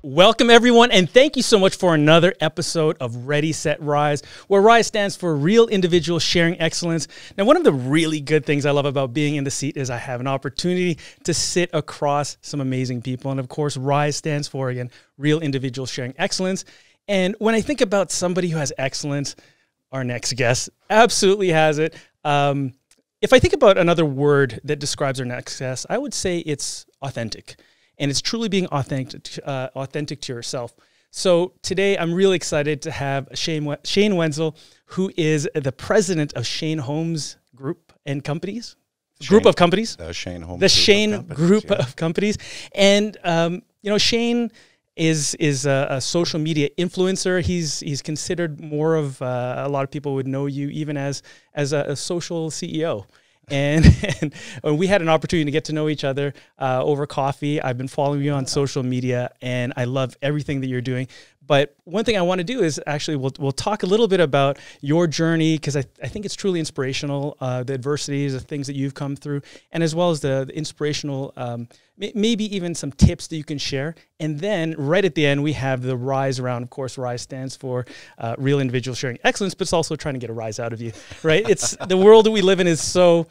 Welcome, everyone, and thank you so much for another episode of Ready, Set, Rise, where RISE stands for Real Individuals Sharing Excellence. Now, one of the really good things I love about being in the seat is I have an opportunity to sit across some amazing people. And of course, RISE stands for, again, Real Individuals Sharing Excellence. And when I think about somebody who has excellence, our next guest absolutely has it. If I think about another word that describes our next guest, I would say it's authentic. And it's truly being authentic to yourself. So today, I'm really excited to have Shane Wenzel, who is the president of Shane Homes Group and Companies. Group of companies. The Shane Homes. The Shane Group of Companies. And Shane is a social media influencer. He's considered more of a lot of people would know you even as a social CEO. And we had an opportunity to get to know each other over coffee. I've been following you on social media, and I love everything that you're doing. But one thing I want to do is actually we'll talk a little bit about your journey, because I think it's truly inspirational, the adversities, the things that you've come through, and as well as the inspirational, maybe even some tips that you can share. And then right at the end, we have the RISE round. Of course, RISE stands for Real Individuals Sharing Excellence, but it's also trying to get a rise out of you, right? It's the world that we live in is so...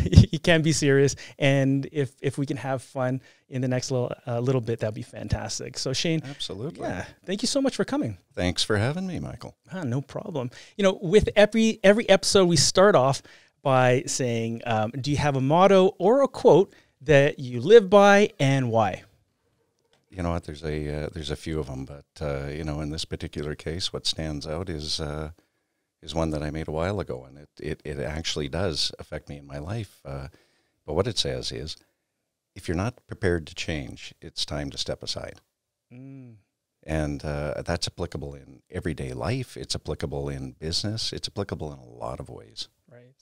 you can be serious, and if we can have fun in the next little bit, that'd be fantastic. So Shane, absolutely, yeah, thank you so much for coming. Thanks for having me, Michael. No problem. With every episode, we start off by saying, do you have a motto or a quote that you live by, and why? You know what? There's a few of them, but in this particular case, what stands out is one that I made a while ago, and it actually does affect me in my life. But what it says is, if you're not prepared to change, it's time to step aside. And that's applicable in everyday life. It's applicable in business. It's applicable in a lot of ways. Right.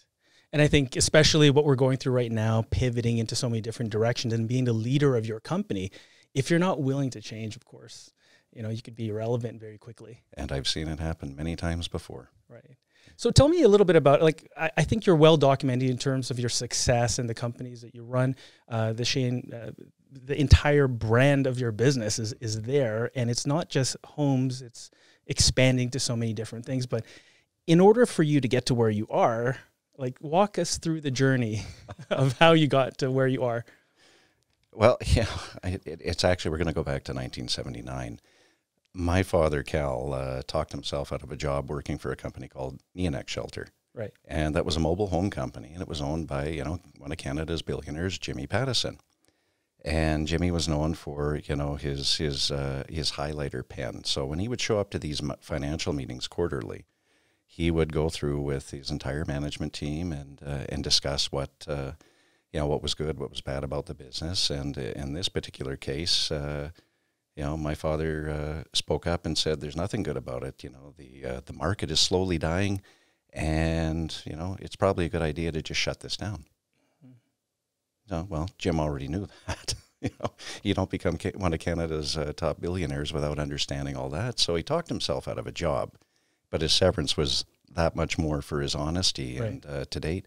And I think especially what we're going through right now, pivoting into so many different directions and being the leader of your company, if you're not willing to change, of course, you could be irrelevant very quickly. And I've seen it happen many times before. Right. So tell me a little bit about, I think you're well documented in terms of your success and the companies that you run. The entire brand of your business is there, and it's not just homes, it's expanding to so many different things. But in order for you to get to where you are, walk us through the journey of how you got to where you are. Well, yeah, it's actually, we're going to go back to 1979. My father, Cal, talked himself out of a job working for a company called E12 Shelter. Right. And that was a mobile home company, and it was owned by, one of Canada's billionaires, Jimmy Pattison. And Jimmy was known for, his highlighter pen. So when he would show up to these financial meetings quarterly, he would go through with his entire management team and discuss what was good, what was bad about the business. And in this particular case, my father spoke up and said, "There's nothing good about it. The market is slowly dying, and it's probably a good idea to just shut this down." Well, Jim already knew that. You don't become one of Canada's top billionaires without understanding all that. So he talked himself out of a job, but his severance was that much more for his honesty. Right. And to date,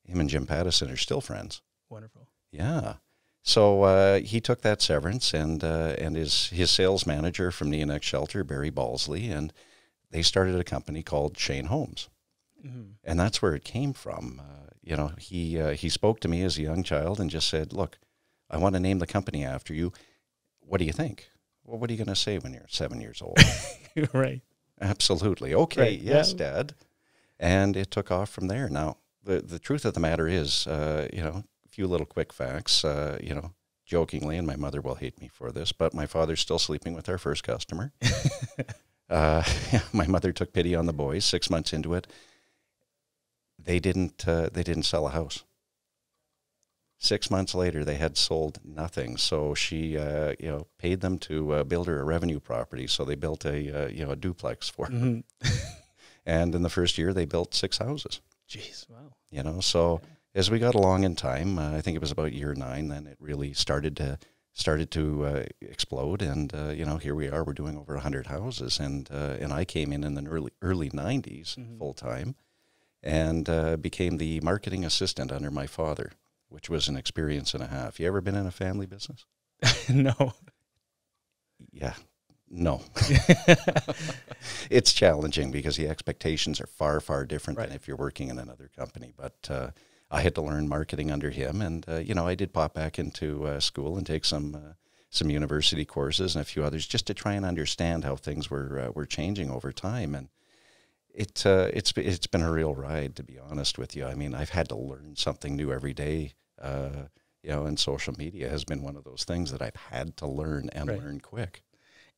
him and Jim Pattison are still friends. Wonderful. Yeah. So he took that severance and his sales manager from E12 Shelter, Barry Balsley, and they started a company called Shane Homes. Mm-hmm. And that's where it came from. He spoke to me as a young child and just said, "Look, I want to name the company after you. What do you think?" "Well, what are you going to say when you're 7 years old?" Right. Absolutely. "Okay, right. Yes, yeah. Dad." And it took off from there. Now, the truth of the matter is, few little quick facts, jokingly, and my mother will hate me for this, but my father's still sleeping with our first customer. My mother took pity on the boys. 6 months into it, they didn't sell a house. 6 months later, they had sold nothing. So she, paid them to build her a revenue property. So they built a duplex for them. Mm-hmm. And in the first year, they built 6 houses. Jeez, wow. So as we got along in time, I think it was about year 9, then it really started to explode, and here we are. We're doing over 100 houses, and I came in the early 90s, mm-hmm. full time, and became the marketing assistant under my father, which was an experience and a half. You ever been in a family business? No. Yeah, no. It's challenging because the expectations are far, far different than if you're working in another company. But I had to learn marketing under him, and I did pop back into school and take some university courses and a few others just to try and understand how things were changing over time. And it's been a real ride, to be honest with you. I mean, I've had to learn something new every day. And social media has been one of those things that I've had to learn and learn quick.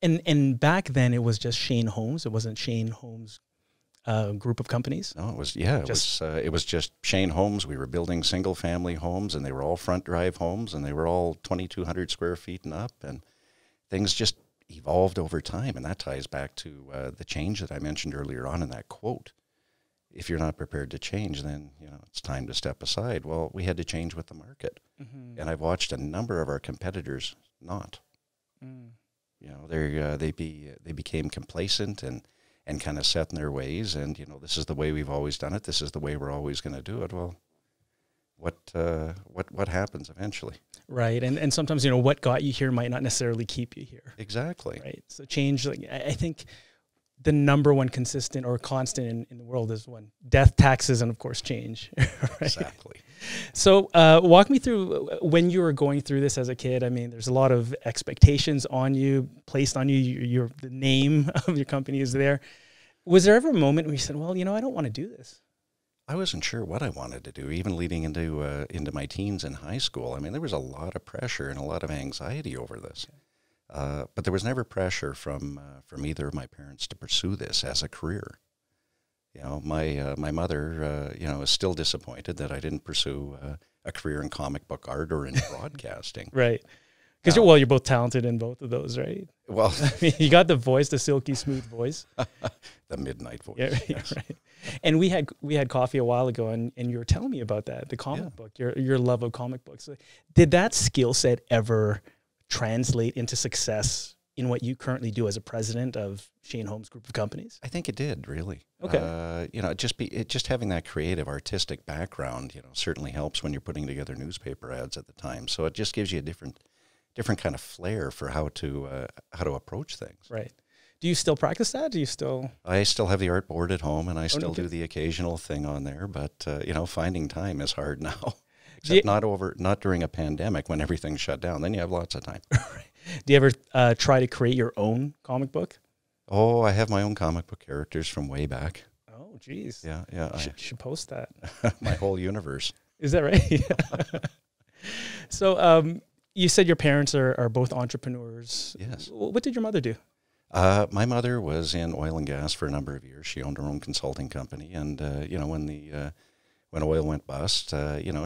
And back then it was just Shane Homes. It wasn't Shane Homes group of companies. No, it was just Shane Homes. We were building single family homes, and they were all front drive homes, and they were all 2,200 square feet and up, and things just evolved over time. And that ties back to the change that I mentioned earlier on in that quote. If you're not prepared to change, then it's time to step aside. Well, we had to change with the market, and I've watched a number of our competitors not. They became complacent and kind of set in their ways, and this is the way we've always done it. This is the way we're always going to do it. Well, what happens eventually? Right, and sometimes what got you here might not necessarily keep you here. Exactly. Right. So change. I think the number one consistent or constant in the world is death, taxes, and of course change. Right? Exactly. So walk me through when you were going through this as a kid. I mean, there's a lot of expectations on you, placed on you. The name of your company is there. Was there ever a moment where you said, well, I don't want to do this? I wasn't sure what I wanted to do, even leading into my teens in high school. I mean, there was a lot of pressure and a lot of anxiety over this. Okay. But there was never pressure from either of my parents to pursue this as a career. My mother, is still disappointed that I didn't pursue a career in comic book art or in broadcasting. Right. Because you're both talented in both of those, right? Well, I mean, you got the voice, the silky smooth voice, the midnight voice. Yeah, yes. Right. And we had coffee a while ago, and you were telling me about that, the comic book, your love of comic books. Did that skill set ever translate into success in what you currently do as a president of Shane Homes Group of Companies? I think it did, really. Okay. Just having that creative, artistic background, certainly helps when you're putting together newspaper ads at the time. So it just gives you a different kind of flair for how to approach things. Right. Do you still practice that? I still have the art board at home, and I still do the occasional thing on there. But finding time is hard now. Except not during a pandemic when everything's shut down. Then you have lots of time. Do you ever try to create your own comic book? Oh, I have my own comic book characters from way back. Oh, geez. Yeah. You should post that. My whole universe. Is that right? So you said your parents are both entrepreneurs. Yes. What did your mother do? My mother was in oil and gas for a number of years. She owned her own consulting company, and when oil went bust,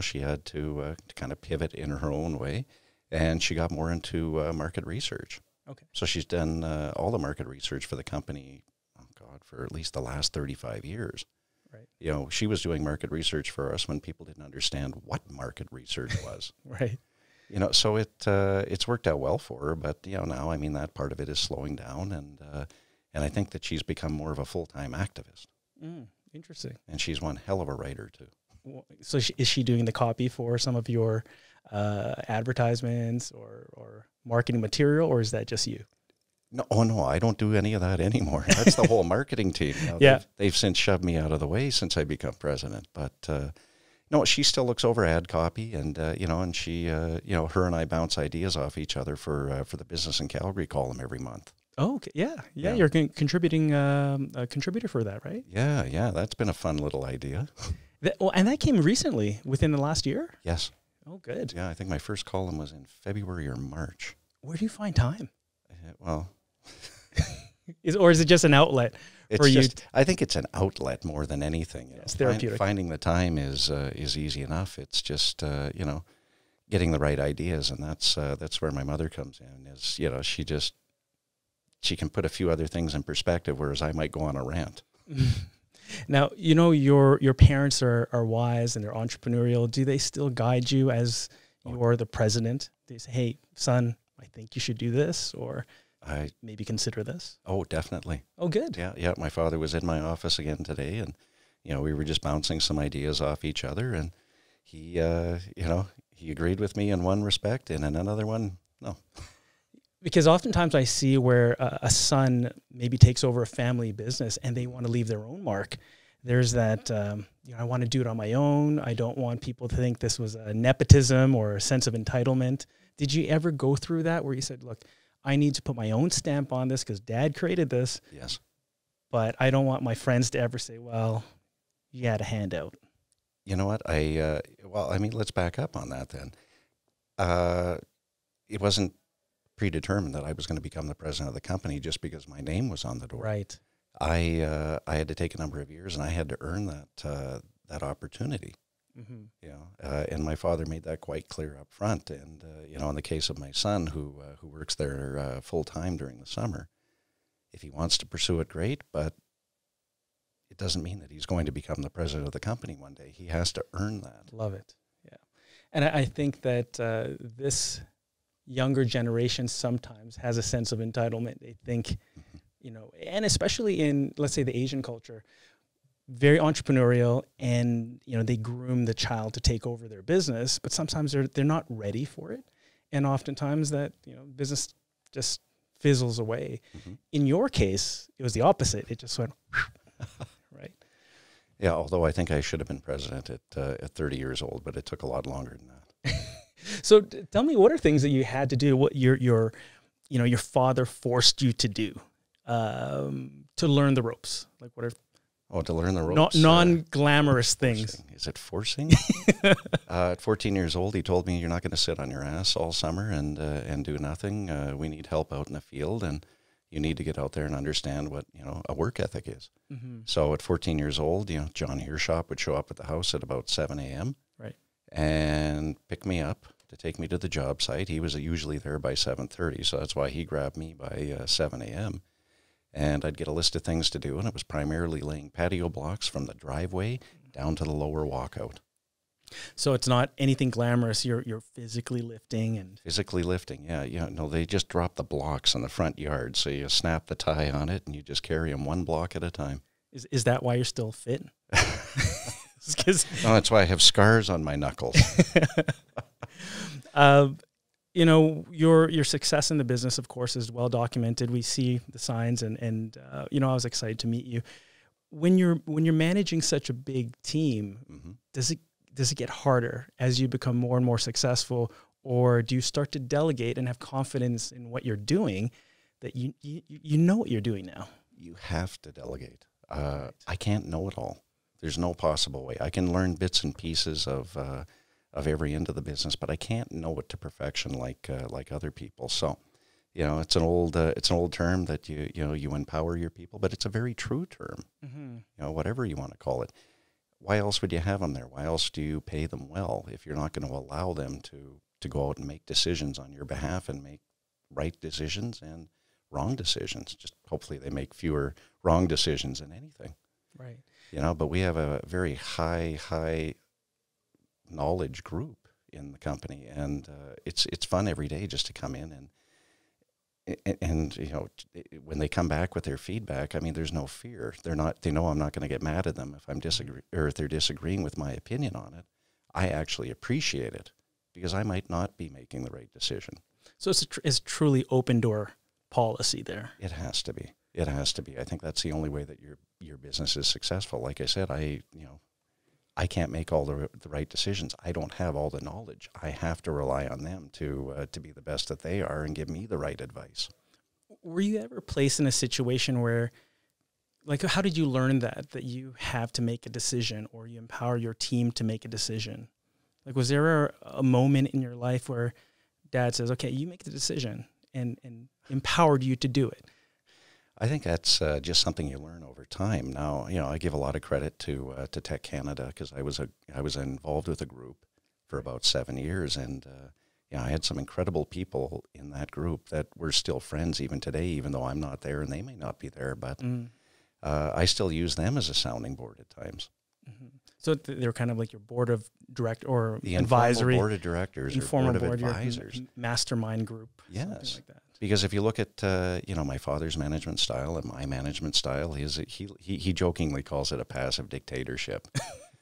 she had to kind of pivot in her own way, and she got more into market research. Okay. So she's done all the market research for the company, for at least the last 35 years. Right. She was doing market research for us when people didn't understand what market research was. Right. So it's worked out well for her, but now, I mean, that part of it is slowing down, and I think that she's become more of a full-time activist. Interesting. And she's one hell of a writer, too. So is she doing the copy for some of your advertisements or marketing material, or is that just you? No, I don't do any of that anymore. That's the whole marketing team. They've since shoved me out of the way since I become president. But no, she still looks over ad copy, and and she, her and I bounce ideas off each other for the Business in Calgary column every month. Oh, okay. Yeah. You're contributing a contributor for that, right? Yeah. That's been a fun little idea. And that came recently, within the last year? Yes. Oh, good. Yeah, I think my first column was in February or March. Where do you find time? Well, or is it just an outlet for you? I think it's an outlet more than anything. It's therapeutic. Finding the time is easy enough. It's just getting the right ideas, and that's where my mother comes in. Is she can put a few other things in perspective, whereas I might go on a rant. Now, your parents are wise and they're entrepreneurial. Do they still guide you as you are the president? They say, hey, son, I think you should do this, or maybe consider this? Oh, definitely. Oh, good. Yeah. My father was in my office again today, and, we were just bouncing some ideas off each other, and he agreed with me in one respect, and in another one, no. Because oftentimes I see where a son maybe takes over a family business and they want to leave their own mark. There's that, I want to do it on my own. I don't want people to think this was a nepotism or a sense of entitlement. Did you ever go through that where you said, look, I need to put my own stamp on this because Dad created this. Yes. But I don't want my friends to ever say, well, you had a handout. You know what? Let's back up on that then. It wasn't predetermined that I was going to become the president of the company just because my name was on the door. Right. I had to take a number of years, and I had to earn that opportunity. And my father made that quite clear up front. And in the case of my son, who works there full time during the summer, if he wants to pursue it, great. But it doesn't mean that he's going to become the president of the company one day. He has to earn that. Love it. Yeah, and I think that this younger generation sometimes has a sense of entitlement. They think, and especially in, let's say, the Asian culture, very entrepreneurial, and, they groom the child to take over their business, but sometimes they're not ready for it. And oftentimes that, business just fizzles away. In your case, it was the opposite. It just went, right? Yeah, although I think I should have been president at 30 years old, but it took a lot longer than that. So tell me, what are things that you had to do, what your father forced you to do to learn the ropes? Like, what are to learn the ropes? Non-glamorous things. Is it forcing? At 14 years old, he told me, you're not going to sit on your ass all summer and do nothing. We need help out in the field, and you need to get out there and understand what, a work ethic is. So at 14 years old, John Heershop would show up at the house at about 7 a.m. Right. And pick me up to take me to the job site. He was usually there by 7:30, so that's why he grabbed me by 7 a.m. And I'd get a list of things to do, and it was primarily laying patio blocks from the driveway down to the lower walkout. So it's not anything glamorous. You're physically lifting and physically lifting. Yeah. No, they just drop the blocks in the front yard, so you snap the tie on it, and you just carry them one block at a time. Is that why you're still fit? No, that's why I have scars on my knuckles. Your success in the business, of course, is well documented. We see the signs, and I was excited to meet you. When you're managing such a big team, does it get harder as you become more and more successful, or do you start to delegate and have confidence in what you're doing that you know what you're doing now? You have to delegate. I can't know it all. There's no possible way. I can learn bits and pieces of every end of the business, but I can't know it to perfection like other people. So, it's an old term that you empower your people, but it's a very true term. Whatever you want to call it. Why else would you have them there? Why else do you pay them well if you're not going to allow them to go out and make decisions on your behalf and make right decisions and wrong decisions? Just hopefully they make fewer wrong decisions than anything. Right. But we have a very high knowledge group in the company, and it's fun every day just to come in and when they come back with their feedback, I mean, there's no fear. They know I'm not going to get mad at them if they're disagreeing with my opinion on it. I actually appreciate it because I might not be making the right decision. So it's truly open door policy there. It has to be. It has to be. I think that's the only way that your business is successful. Like I said, I can't make all the right decisions. I don't have all the knowledge. I have to rely on them to be the best that they are and give me the right advice. Were you ever placed in a situation where, like, how did you learn that you have to make a decision, or you empower your team to make a decision? Like, was there a moment in your life where Dad says, okay, you make the decision, and empowered you to do it? I think that's just something you learn over time. Now, I give a lot of credit to Tech Canada because I was involved with a group for about 7 years, and I had some incredible people in that group that we're still friends even today, even though I'm not there and they may not be there. But I still use them as a sounding board at times. So they're kind of like your board of direct or the advisory board of directors, informal or board of advisors, mastermind group, yes, something like that. Because if you look at my father's management style and my management style, he jokingly calls it a passive dictatorship.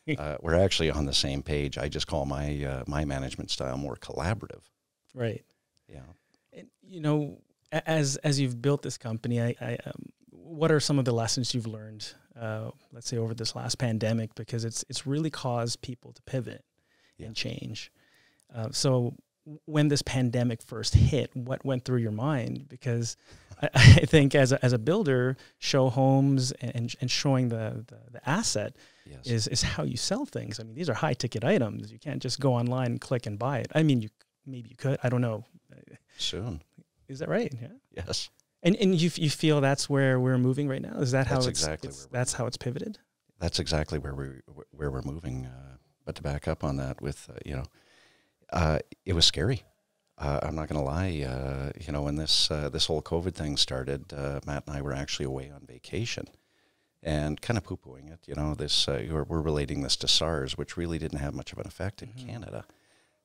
We're actually on the same page. I just call my management style more collaborative. Right. Yeah. And, as you've built this company, what are some of the lessons you've learned, let's say over this last pandemic, because it's really caused people to pivot and change. So when this pandemic first hit, what went through your mind? Because I think as a builder, show homes and showing the asset is how you sell things. I mean, these are high ticket items. You can't just go online and click and buy it. I mean, maybe you could. I don't know. Soon. Is that right? Yeah. Yes. And you feel that's where we're moving right now? Is that how that's how it's pivoted? That's exactly where we're moving. But to back up on that, with it was scary. I'm not going to lie. When this whole COVID thing started, Matt and I were actually away on vacation, and kind of poo-pooing it. We're relating this to SARS, which really didn't have much of an effect in Canada.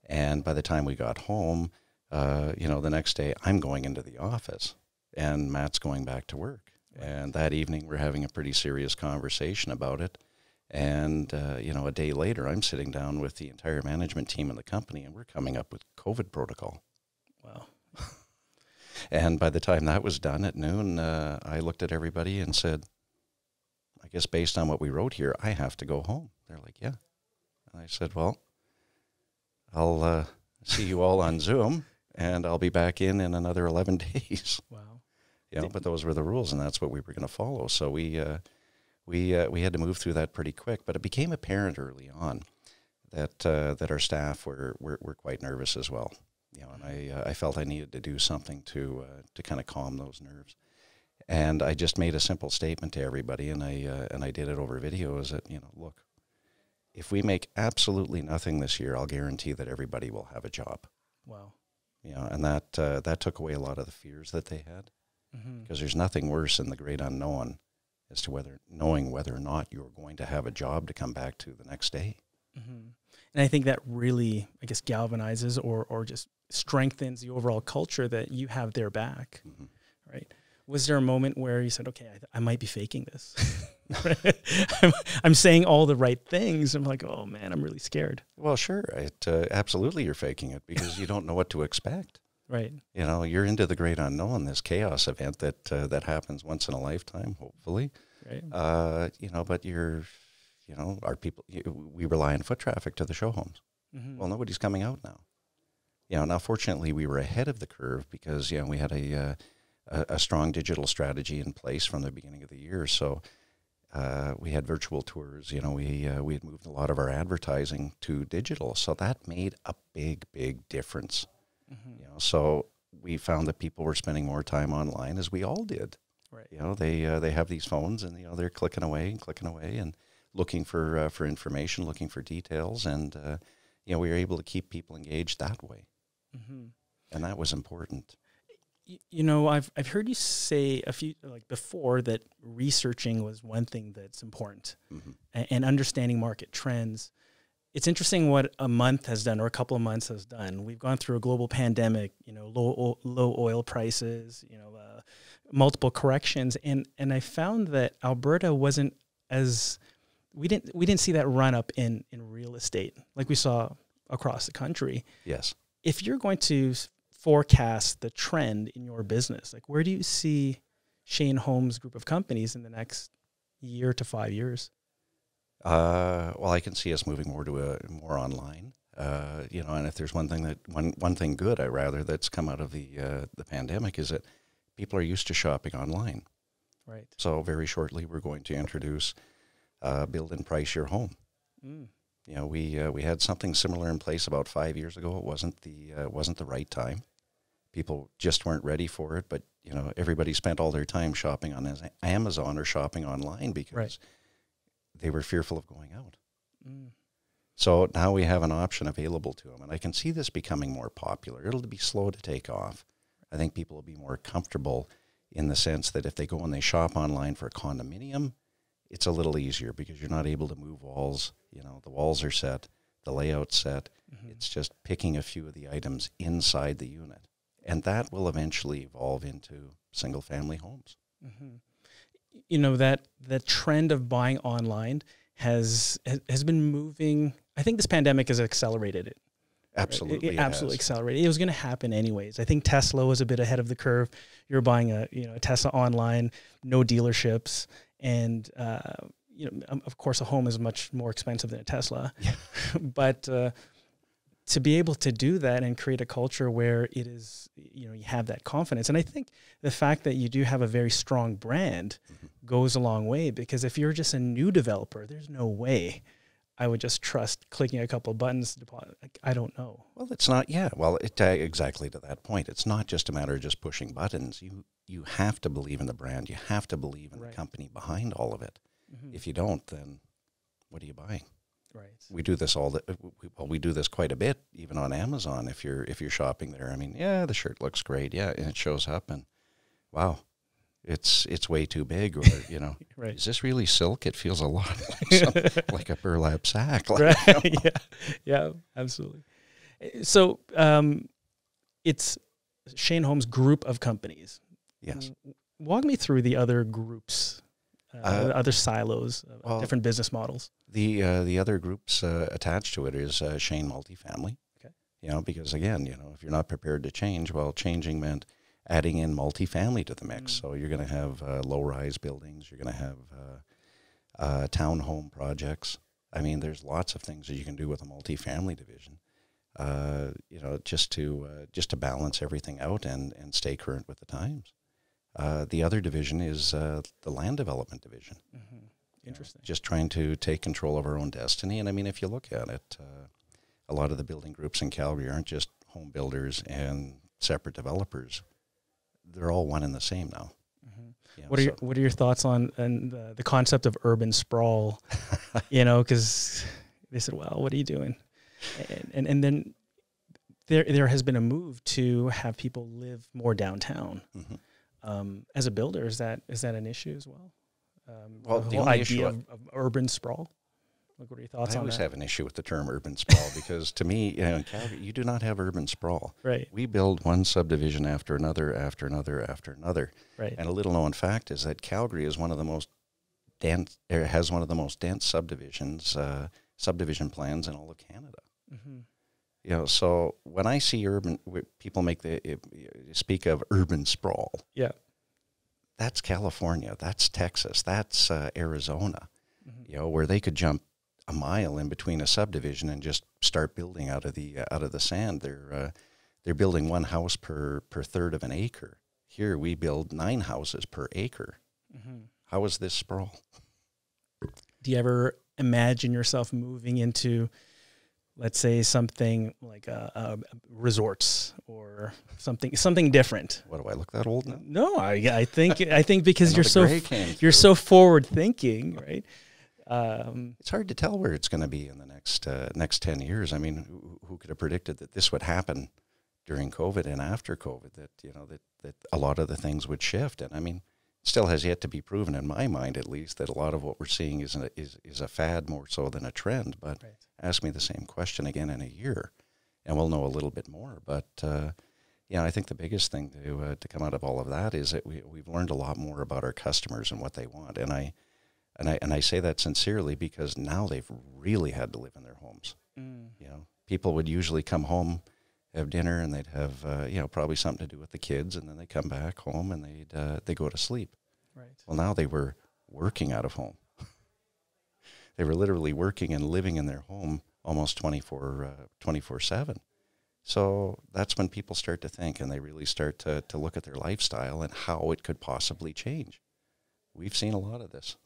And by the time we got home, the next day I'm going into the office, and Matt's going back to work. And that evening we're having a pretty serious conversation about it. And, a day later, I'm sitting down with the entire management team in the company, and we're coming up with COVID protocol. Wow. And by the time that was done at noon, I looked at everybody and said, I guess based on what we wrote here, I have to go home. They're like, yeah. And I said, well, I'll see you all on Zoom, and I'll be back in another 11 days. Wow. But those were the rules, and that's what we were going to follow. So we had to move through that pretty quick, but it became apparent early on that our staff were quite nervous as well. And I felt I needed to do something to kind of calm those nerves. And I just made a simple statement to everybody, and I did it over video, is that, look, if we make absolutely nothing this year, I'll guarantee that everybody will have a job. Wow. And that took away a lot of the fears that they had, because there's nothing worse than the great unknown as to knowing whether or not you're going to have a job to come back to the next day. And I think that really, I guess, galvanizes or just strengthens the overall culture that you have their back, right? Was there a moment where you said, okay, I might be faking this? I'm saying all the right things. I'm like, oh man, I'm really scared. Well, sure. Absolutely you're faking it, because you don't know what to expect. Right. You're into the great unknown, this chaos event that happens once in a lifetime, hopefully. Right. But our people, we rely on foot traffic to the show homes. Well, nobody's coming out now. Now fortunately we were ahead of the curve, because, we had a strong digital strategy in place from the beginning of the year. So we had virtual tours, we had moved a lot of our advertising to digital. So that made a big, big difference. So we found that people were spending more time online, as we all did. Right. They have these phones, and they're clicking away and looking for information, looking for details, and we were able to keep people engaged that way. And that was important. I've heard you say before that researching was one thing that's important, and understanding market trends. It's interesting what a month has done, or a couple of months has done. We've gone through a global pandemic, low oil prices, multiple corrections, and I found that Alberta wasn't we didn't see that run up in real estate like we saw across the country. Yes. If you're going to forecast the trend in your business, like where do you see Shane Homes group of companies in the next year to 5 years? Well, I can see us moving more online. And if there's one thing good, that's come out of the pandemic, is that people are used to shopping online. Right. So very shortly, we're going to introduce build and price your home. We had something similar in place about 5 years ago. It wasn't the right time. People just weren't ready for it. But everybody spent all their time shopping on Amazon or shopping online, because they were fearful of going out. So now we have an option available to them, and I can see this becoming more popular. It'll be slow to take off. I think people will be more comfortable in the sense that if they go and they shop online for a condominium, it's a little easier, because you're not able to move walls. The walls are set, the layout's set. It's just picking a few of the items inside the unit, and that will eventually evolve into single-family homes. That trend of buying online has been moving. I think this pandemic has accelerated it. Absolutely, It absolutely accelerated. It was going to happen anyways. I think Tesla was a bit ahead of the curve. You're buying a Tesla online, no dealerships, and of course, a home is much more expensive than a Tesla. Yeah. But to be able to do that and create a culture where it is, you have that confidence. And I think the fact that you do have a very strong brand goes a long way, because if you're just a new developer, there's no way I would just trust clicking a couple of buttons. I don't know. Well, it's not. Yeah. Well, exactly to that point. It's not just a matter of just pushing buttons. You have to believe in the brand. You have to believe in the company behind all of it. If you don't, then what are you buying? Right. We do this we do this quite a bit, even on Amazon. If you're shopping there, I mean, yeah, the shirt looks great, yeah, and it shows up, and wow, it's way too big, or right. Is this really silk? It feels a lot like a burlap sack. Right. Yeah, absolutely. So it's Shane Holmes Group of companies. Yes. Walk me through the other groups. Other silos, different business models. The other groups attached to it is Shane Multifamily. Okay. Because again, if you're not prepared to change, well, changing meant adding in multifamily to the mix. So you're going to have low-rise buildings. You're going to have townhome projects. I mean, there's lots of things that you can do with a multifamily division. Just to balance everything out and stay current with the times. The other division is the land development division. Interesting. Just trying to take control of our own destiny. And I mean, if you look at it, a lot of the building groups in Calgary aren't just home builders and separate developers. They're all one and the same now. What are your thoughts on the concept of urban sprawl? Because they said, well, what are you doing? And then there has been a move to have people live more downtown. As a builder, is that an issue as well? The whole idea of urban sprawl. What are your thoughts on that? I always have an issue with the term urban sprawl because to me, in Calgary, you do not have urban sprawl. Right. We build one subdivision after another, after another, after another. Right. And a little known fact is that Calgary is one of the most dense, has one of the most dense subdivision plans in all of Canada. So when I see people speak of urban sprawl. Yeah. That's California, that's Texas, that's Arizona, where they could jump a mile in between a subdivision and just start building out of the sand. They're building one house per third of an acre. Here we build 9 houses per acre. How is this sprawl? Do you ever imagine yourself moving into, let's say, something like resorts or something different? What, do I look that old now? No, I think because you're so forward thinking, right? It's hard to tell where it's going to be in the next 10 years. I mean, who could have predicted that this would happen during COVID and after COVID? That a lot of the things would shift, and I mean, it still has yet to be proven in my mind, at least, that a lot of what we're seeing is a fad more so than a trend. But ask me the same question again in a year, and we'll know a little bit more. But I think the biggest thing to come out of all of that is that we've learned a lot more about our customers and what they want. And I say that sincerely because now they've really had to live in their homes. People would usually come home, have dinner, and they'd have probably something to do with the kids, and then they come back home and they go to sleep. Right. Well, now they were working out of home. They were literally working and living in their home almost 24/7. So that's when people start to think, and they really start to look at their lifestyle and how it could possibly change. We've seen a lot of this.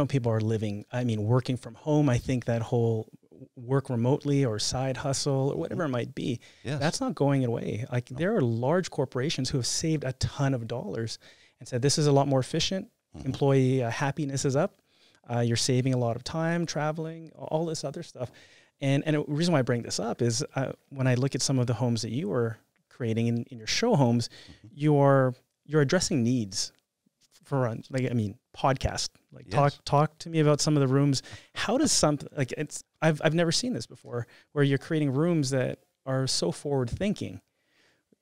People are working from home. I think that whole work remotely or side hustle or whatever it might be, that's not going away. There are large corporations who have saved a ton of dollars and said, this is a lot more efficient. Employee happiness is up. You're saving a lot of time traveling, all this other stuff. And the reason why I bring this up is when I look at some of the homes that you are creating in your show homes, you're addressing needs for podcast. Talk to me about some of the rooms. How does something I've never seen this before, where you're creating rooms that are so forward thinking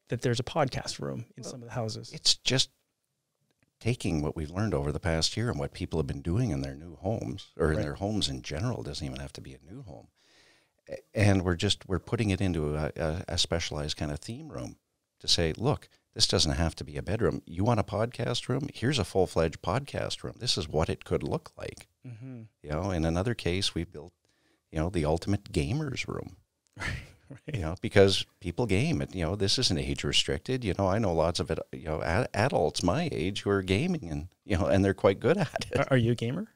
that there's a podcast room in some of the houses. It's just taking what we've learned over the past year and what people have been doing in their new homes, or in their homes in general. It doesn't even have to be a new home, And we're putting it into a specialized kind of theme room to say, look, this doesn't have to be a bedroom. You want a podcast room? Here's a full-fledged podcast room. This is what it could look like. Mm-hmm. You know, in another case, we built, you know, the ultimate gamers room. Right. You know, because people game. And, you know, this isn't age restricted. You know, I know lots of it, you know, adults my age who are gaming, and, you know, and they're quite good at it. Are you a gamer?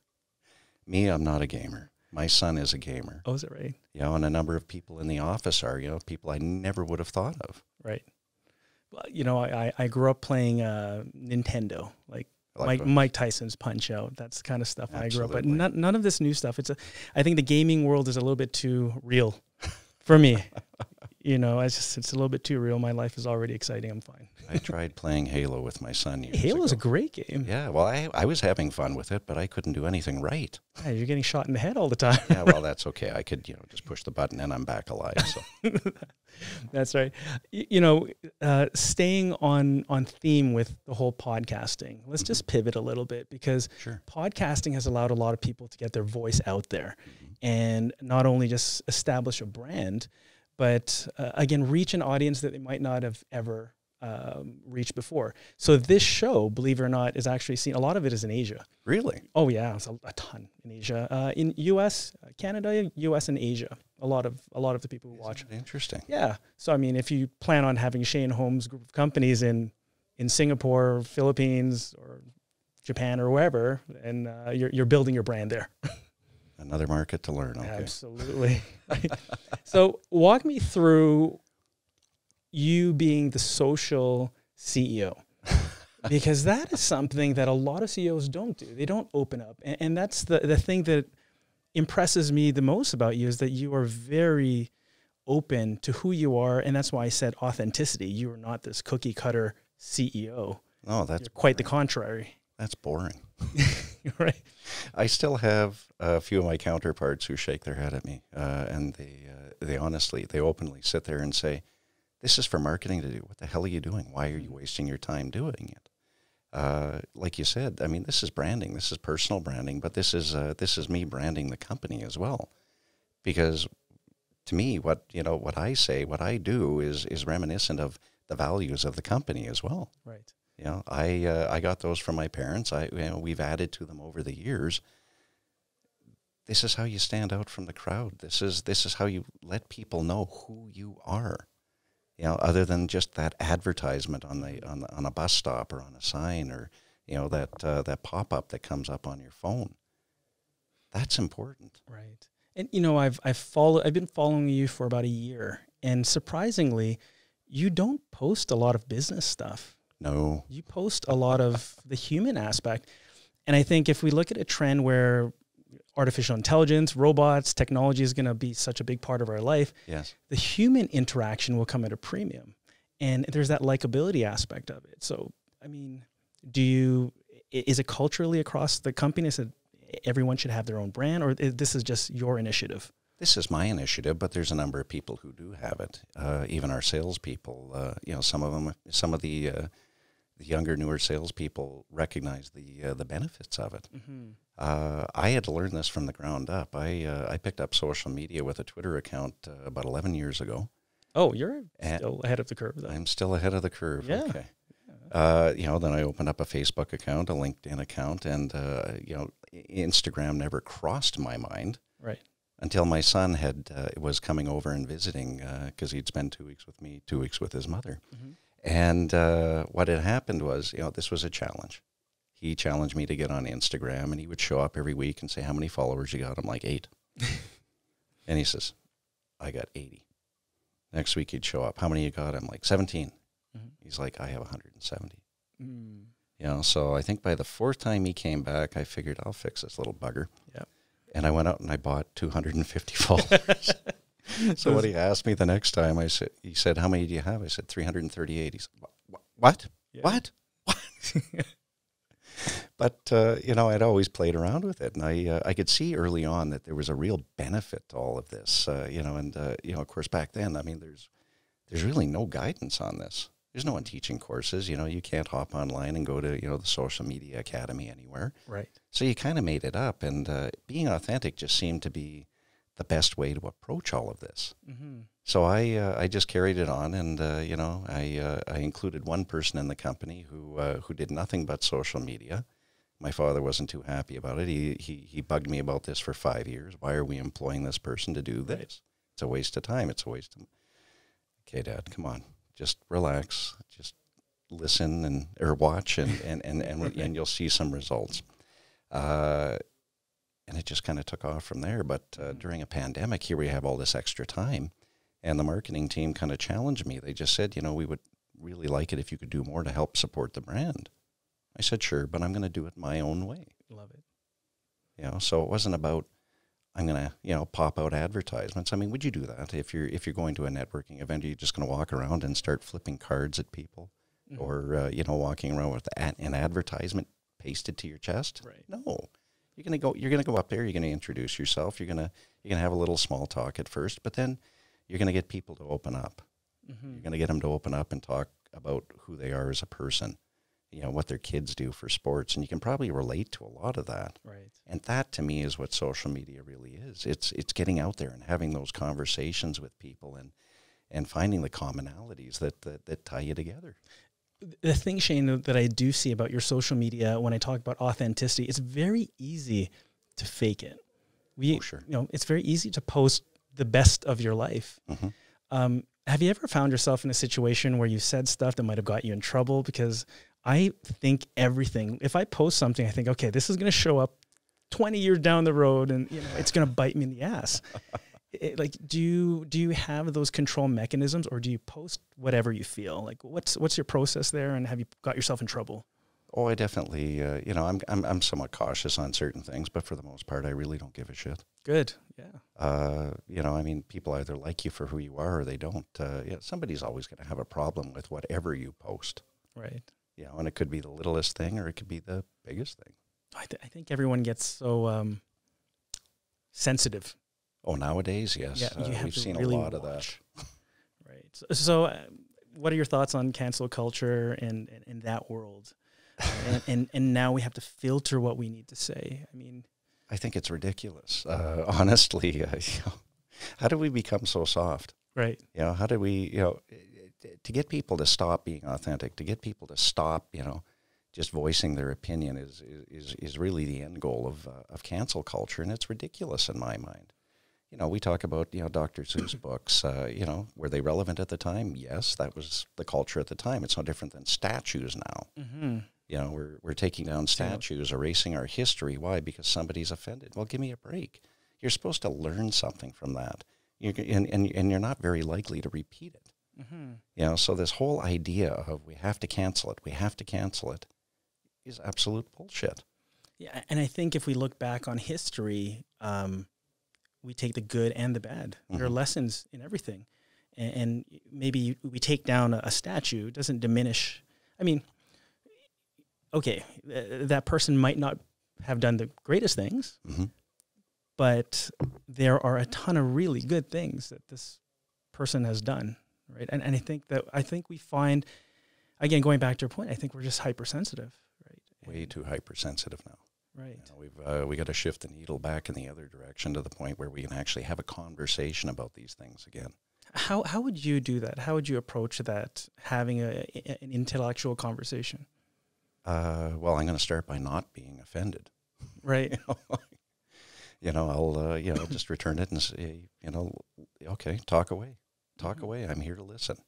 Me, I'm not a gamer. My son is a gamer. Oh, is it right? You know, and a number of people in the office are, you know, people I never would have thought of. Right. Well, you know, I grew up playing Nintendo, like Mike Tyson's Punch-Out. That's the kind of stuff I grew up with. None of this new stuff. I think the gaming world is a little bit too real for me. You know, it's a little bit too real. My life is already exciting. I'm fine. I tried playing Halo with my son years ago. Halo's a great game. Yeah, well, I was having fun with it, but I couldn't do anything right. Yeah, you're getting shot in the head all the time. Yeah, well, that's okay. I could, you know, just push the button and I'm back alive. So that's right. You know, staying on theme with the whole podcasting, let's just pivot a little bit, because podcasting has allowed a lot of people to get their voice out there and not only just establish a brand, but again, reach an audience that they might not have ever reached before. So this show, believe it or not, is actually seen. A lot of it is in Asia. Really? Oh yeah, it's a ton in Asia, in U.S., Canada, U.S. and Asia. A lot of the people who watch. Interesting. Yeah. So I mean, if you plan on having Shane Holmes' group of companies in Singapore, Philippines, or Japan, or wherever, and you're building your brand there. Another market to learn. Okay. Absolutely. So walk me through you being the social CEO, because that is something that a lot of CEOs don't do. They don't open up. And that's the thing that impresses me the most about you, is that you are very open to who you are. And that's why I said authenticity. You are not this cookie cutter CEO. No, that's You're quite the contrary. That's boring. Right. I still have a few of my counterparts who shake their head at me, and they openly sit there and say, "This is for marketing to do. What the hell are you doing? Why are you wasting your time doing it?" Like you said, I mean, this is branding. This is personal branding, but this is me branding the company as well, because to me, what I say, what I do is reminiscent of the values of the company as well. Right. You know, I got those from my parents. We've added to them over the years. This is how you stand out from the crowd. This is how you let people know who you are. You know, other than just that advertisement on a bus stop or on a sign, or you know, that pop-up that comes up on your phone. That's important. Right. And you know, I've been following you for about a year, and surprisingly, you don't post a lot of business stuff. No. You post a lot of the human aspect. And I think if we look at a trend where artificial intelligence, robots, technology is going to be such a big part of our life, yes, the human interaction will come at a premium. And there's that likability aspect of it. So, I mean, is it culturally across the company that everyone should have their own brand, or this is just your initiative? This is my initiative, but there's a number of people who do have it. Even our salespeople, you know, some of the younger, newer salespeople recognize the benefits of it. Mm-hmm. I had to learn this from the ground up. I picked up social media with a Twitter account about 11 years ago. Oh, you're still ahead of the curve, though. I'm still ahead of the curve. Yeah. Okay. You know, then I opened up a Facebook account, a LinkedIn account, and you know, Instagram never crossed my mind. Right. Until my son was coming over and visiting, because he'd spend 2 weeks with me, 2 weeks with his mother. Mm-hmm. And what had happened was, you know, this was a challenge. He challenged me to get on Instagram, and he would show up every week and say, "How many followers you got?" I'm like, 8. And he says, "I got 80. Next week he'd show up. "How many you got?" I'm like, 17. Mm-hmm. He's like, "I have 170. Mm. You know, so I think by the 4th time he came back, I figured I'll fix this little bugger. Yeah. And I went out and I bought 250 followers. So what he asked me the next time, he said, "How many do you have?" I said, 338. He said, "What? Yeah. What?" But, you know, I'd always played around with it. And I could see early on that there was a real benefit to all of this, you know, and, you know, of course, back then, I mean, there's really no guidance on this. There's no one teaching courses. You know, you can't hop online and go to, you know, the social media academy anywhere. Right. So you kind of made it up. And being authentic just seemed to be the best way to approach all of this. Mm-hmm. So I just carried it on, and you know, I included one person in the company who did nothing but social media. My father wasn't too happy about it. He bugged me about this for 5 years. Why are we employing this person to do this? Right. It's a waste of time. It's a waste of. Okay, Dad, come on, just relax, just listen or watch, and you'll see some results. And it just kind of took off from there. But during a pandemic, here we have all this extra time. And the marketing team kind of challenged me. They just said, you know, we would really like it if you could do more to help support the brand. I said, sure, but I'm going to do it my own way. Love it. You know, so it wasn't about, I'm going to, you know, pop out advertisements. I mean, would you do that if you're going to a networking event? Are you just going to walk around and start flipping cards at people? Mm-hmm. Or, you know, walking around with an advertisement pasted to your chest? Right. No. You're going to go up there, you're going to introduce yourself, you're going to have a little small talk at first, but then you're going to get people to open up. Mm-hmm. You're going to get them to open up and talk about who they are as a person, you know, what their kids do for sports, and you can probably relate to a lot of that. Right. And that, to me, is what social media really is. It's getting out there and having those conversations with people and finding the commonalities that tie you together. The thing, Shane, that I do see about your social media when I talk about authenticity, it's very easy to fake it. Sure. You know, it's very easy to post the best of your life. Mm-hmm. Have you ever found yourself in a situation where you said stuff that might have got you in trouble? Because I think everything, if I post something, I think, okay, this is going to show up 20 years down the road and, you know, it's going to bite me in the ass. Like, do you have those control mechanisms, or do you post whatever you feel? Like, what's your process there, and have you got yourself in trouble? Oh, I definitely, you know, I'm somewhat cautious on certain things, but for the most part, I really don't give a shit. Good, yeah. You know, I mean, people either like you for who you are or they don't. Yeah, somebody's always going to have a problem with whatever you post. Right. You know, and it could be the littlest thing or it could be the biggest thing. I think everyone gets so sensitive. Oh, nowadays, yes. Yeah, we've seen really a lot of that. Right. So what are your thoughts on cancel culture and that world? and now we have to filter what we need to say. I mean, I think it's ridiculous. Honestly, you know, how do we become so soft? Right. You know, how do we, you know, to get people to stop being authentic, to get people to stop, you know, just voicing their opinion is really the end goal of cancel culture, and it's ridiculous in my mind. You know, we talk about, you know, Dr. Seuss books, you know, were they relevant at the time? Yes, that was the culture at the time. It's no different than statues now. Mm-hmm. You know, we're taking down statues, erasing our history. Why? Because somebody's offended. Well, give me a break. You're supposed to learn something from that. And you're not very likely to repeat it. Mm-hmm. You know, so this whole idea of we have to cancel it is absolute bullshit. Yeah, and I think if we look back on history, we take the good and the bad. Mm-hmm. There are lessons in everything. And maybe we take down a statue. It doesn't diminish. I mean, okay, that person might not have done the greatest things, mm-hmm. but there are a ton of really good things that this person has done, right? And I think we find, again, going back to your point, I think we're just hypersensitive, right? Way too hypersensitive now. Right. You know, we got to shift the needle back in the other direction to the point where we can actually have a conversation about these things again. How would you do that? How would you approach that, having an intellectual conversation? Well, I'm going to start by not being offended. Right. You know, I'll just return it and say, you know, okay, talk away. Talk away. I'm here to listen.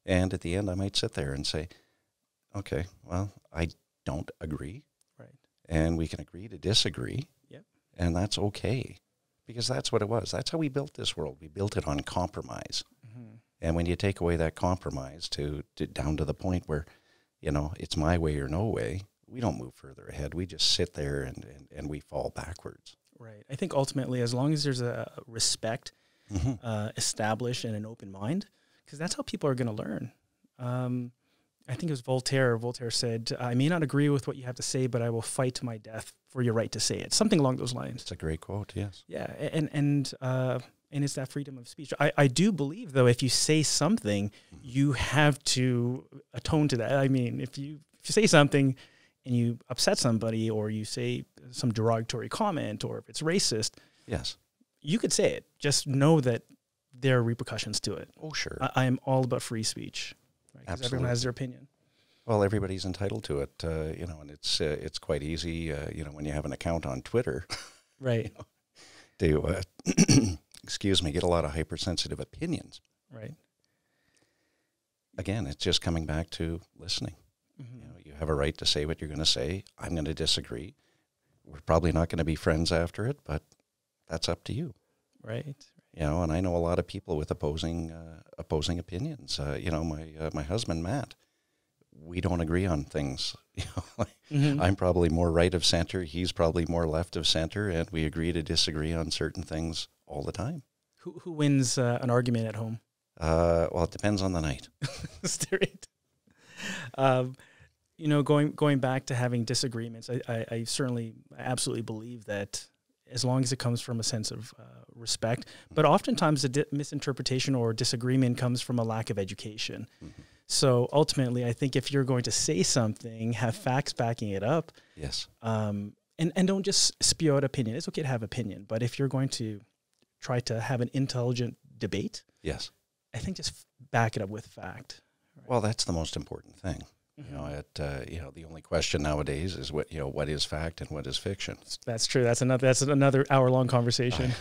And at the end, I might sit there and say, okay, well, I don't agree. Right. And we can agree to disagree. Yep. And that's okay. Because that's what it was. That's how we built this world. We built it on compromise. Mm-hmm. And when you take away that compromise to down to the point where, you know, it's my way or no way, we don't move further ahead. We just sit there and we fall backwards. Right. I think ultimately, as long as there's a respect established and an open mind, because that's how people are going to learn. I think it was Voltaire. Voltaire said, I may not agree with what you have to say, but I will fight to my death for your right to say it. Something along those lines. It's a great quote, yes. Yeah, and it's that freedom of speech. I do believe, though, if you say something, you have to atone to that. I mean, if you say something and you upset somebody, or you say some derogatory comment, or if it's racist, yes, you could say it. Just know that there are repercussions to it. Oh, sure. I am all about free speech. Right? 'Cause everyone has their opinion. Well, everybody's entitled to it, and it's quite easy, when you have an account on Twitter, Right. to, excuse me, get a lot of hypersensitive opinions. Right. Again, it's just coming back to listening. You have a right to say what you're going to say. I'm going to disagree. We're probably not going to be friends after it, but that's up to you. Right. And I know a lot of people with opposing opinions. My husband, Matt, we don't agree on things. I'm probably more right of center. He's probably more left of center, and we agree to disagree on certain things all the time. Who wins an argument at home? Well, it depends on the night. Straight. Going back to having disagreements, I certainly absolutely believe that as long as it comes from a sense of respect, but oftentimes the misinterpretation or disagreement comes from a lack of education. So ultimately, I think if you're going to say something, have facts backing it up. Yes. And don't just spew out opinion. It's okay to have opinion, but if you're going to try to have an intelligent debate, yes, I think just back it up with fact. Right? Well, that's the most important thing. The only question nowadays is what is fact and what is fiction. That's true. That's another hour-long conversation.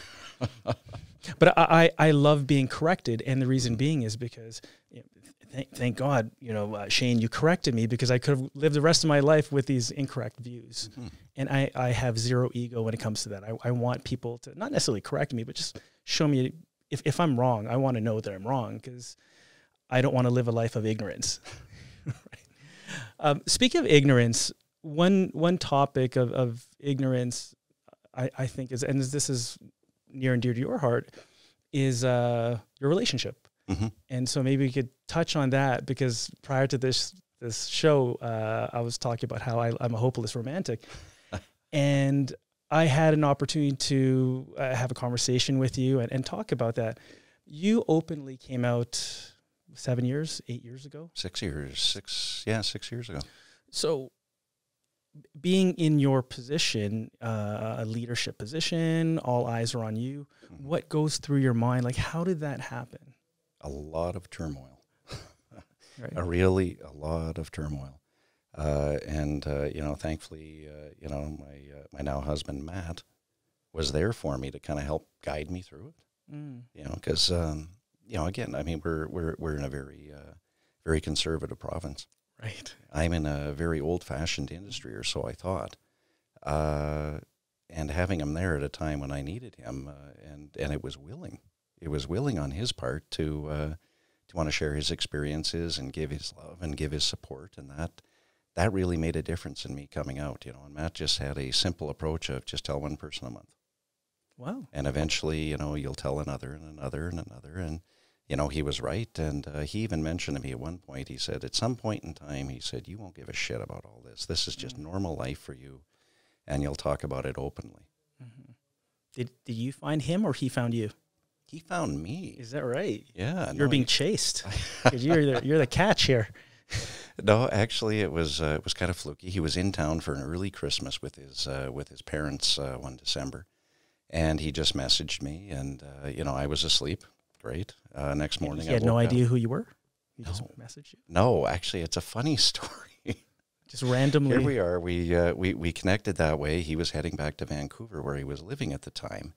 But I love being corrected, and the reason being is because thank God, Shane, you corrected me, because I could have lived the rest of my life with these incorrect views. And I have zero ego when it comes to that. I want people to not necessarily correct me, but just show me if I'm wrong. I want to know that I'm wrong, because I don't want to live a life of ignorance. Speaking of ignorance, one topic of ignorance, I think is, and this is near and dear to your heart, is your relationship. And so maybe we could touch on that, because prior to this show, I was talking about how I'm a hopeless romantic, and I had an opportunity to have a conversation with you and talk about that. You openly came out 8 years ago? 6 years. 6 years ago. So being in your position, a leadership position, all eyes are on you, what goes through your mind? Like, how did that happen? A lot of turmoil. Right. A lot of turmoil. Thankfully, my now husband, Matt, was there for me to kind of help guide me through it. Because, again, I mean, we're in a very conservative province. Right. I'm in a very old-fashioned industry, or so I thought. And having him there at a time when I needed him, and it was willing. It was willing on his part to want to share his experiences and give his love and give his support, and that really made a difference in me coming out. And Matt just had a simple approach of just tell one person a month. Wow. And eventually, you'll tell another and another and another, and he was right. And he even mentioned to me at one point, he said, at some point in time, he said, you won't give a shit about all this. This is just normal life for you, and you'll talk about it openly. Did you find him, or he found you? He found me. Is that right? Yeah. You're being chased. You're the catch here. No, actually, it was kind of fluky. He was in town for an early Christmas with his parents one December, and he just messaged me, and I was asleep. Great. Next morning, he had no idea who you were. He just messaged you. No, actually, it's a funny story. Just randomly. Here we are. We connected that way. He was heading back to Vancouver, where he was living at the time.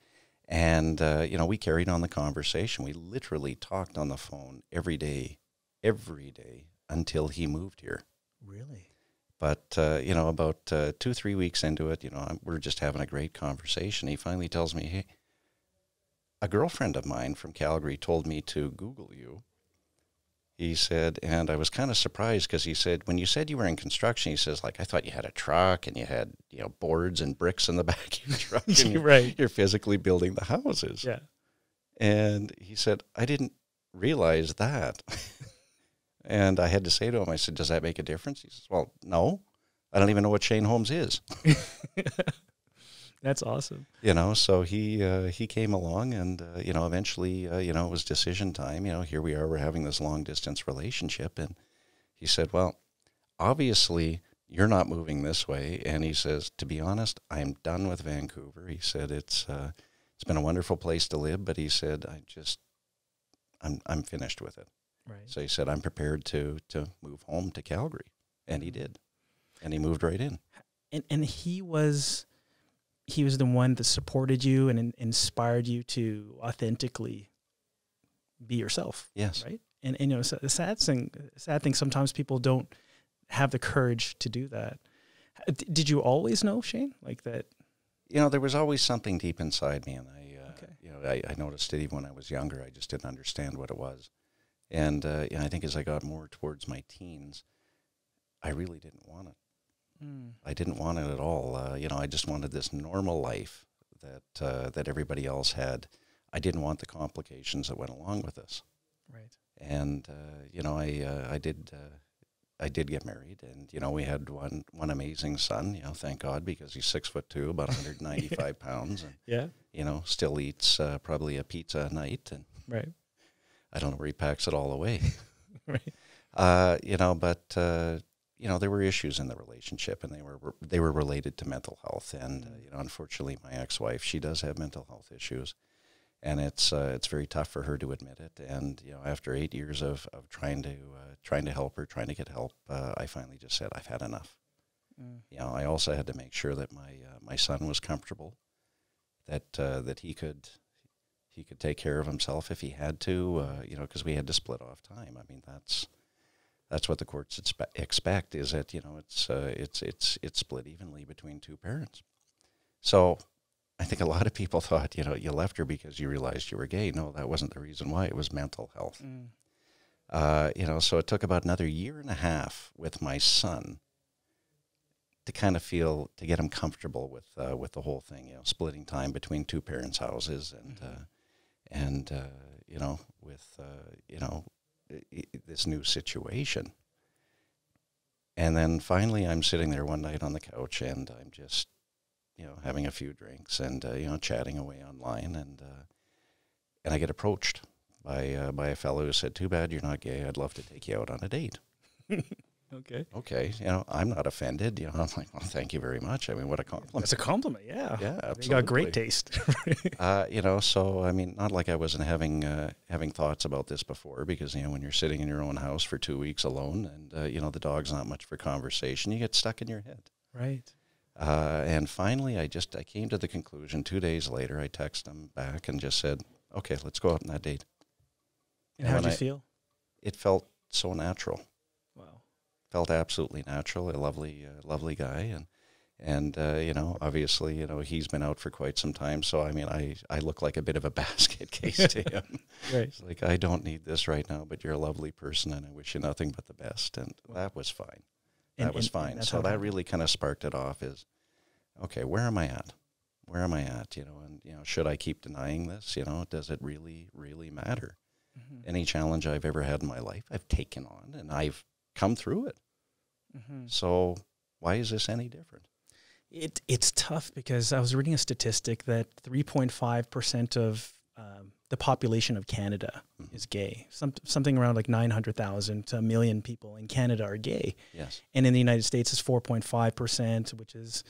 And, we carried on the conversation. We literally talked on the phone every day until he moved here. Really? But, about 2-3 weeks into it, we're just having a great conversation. He finally tells me, hey, a girlfriend of mine from Calgary told me to Google you. He said, and I was kind of surprised, because he said, when you said you were in construction, he says, I thought you had a truck and you had, boards and bricks in the back of your truck. And Right. You're physically building the houses. Yeah. And he said, I didn't realize that. And I had to say to him, I said, does that make a difference? He says, well, no. I don't even know what Shane Holmes is. That's awesome. So he came along, and, eventually, it was decision time. Here we are, we're having this long-distance relationship. And he said, well, obviously, you're not moving this way. And he says, to be honest, I'm done with Vancouver. He said, it's it's been a wonderful place to live, but he said, I'm finished with it. Right. So he said, I'm prepared to move home to Calgary. And he did. And he moved right in. And he was the one that supported you and inspired you to authentically be yourself. Yes. Right. And you know, so the sad thing, sometimes people don't have the courage to do that. Did you always know, Shane, like that? You know, there was always something deep inside me, and I noticed it even when I was younger. I just didn't understand what it was. And I think as I got more towards my teens, I really didn't want it. I didn't want it at all. I just wanted this normal life that everybody else had. I didn't want the complications that went along with this. Right. And I did get married, and we had one amazing son. Thank God, because he's 6'2", about 195 pounds, and still eats probably a pizza a night, and right. I don't know where he packs it all away. Right. But there were issues in the relationship, and they were related to mental health, and unfortunately, my ex-wife, she does have mental health issues. And it's very tough for her to admit it. And after 8 years of trying to help her, trying to get help, I finally just said, I've had enough. I also had to make sure that my son was comfortable, that he could take care of himself if he had to. Because we had to split off time. I mean, that's what the courts expect, is that it's split evenly between two parents. So I think a lot of people thought, you left her because you realized you were gay. No, that wasn't the reason why. It was mental health. So it took about another year and a half with my son to kind of to get him comfortable with the whole thing, splitting time between two parents' houses and this new situation. And then finally I'm sitting there one night on the couch, and I'm just having a few drinks and, chatting away online. And I get approached by a fellow who said, too bad you're not gay. I'd love to take you out on a date. Okay. I'm not offended. I'm like, well, thank you very much. I mean, what a compliment. That's a compliment. Yeah. Yeah, absolutely. You got great taste. So, I mean, not like I wasn't having thoughts about this before, because, when you're sitting in your own house for 2 weeks alone and, the dog's not much for conversation, you get stuck in your head. Right. And finally, I came to the conclusion 2 days later. I texted him back and just said, okay, let's go out on that date. And how did you feel? It felt so natural. Wow. Felt absolutely natural. A lovely guy. And obviously, he's been out for quite some time. So, I mean, I look like a bit of a basket case to him. Right. It's like, I don't need this right now, but you're a lovely person, and I wish you nothing but the best. And that was fine. That was fine. So that really kind of sparked it off, is, okay, where am I at? Where am I at? And, should I keep denying this? Does it really, really matter? Mm-hmm. Any challenge I've ever had in my life, I've taken on, and I've come through it. Mm-hmm. So why is this any different? It's tough, because I was reading a statistic that 3.5% of the population of Canada is gay. Something around like 900,000 to 1 million people in Canada are gay. Yes. And in the United States, it's 4.5%, which is,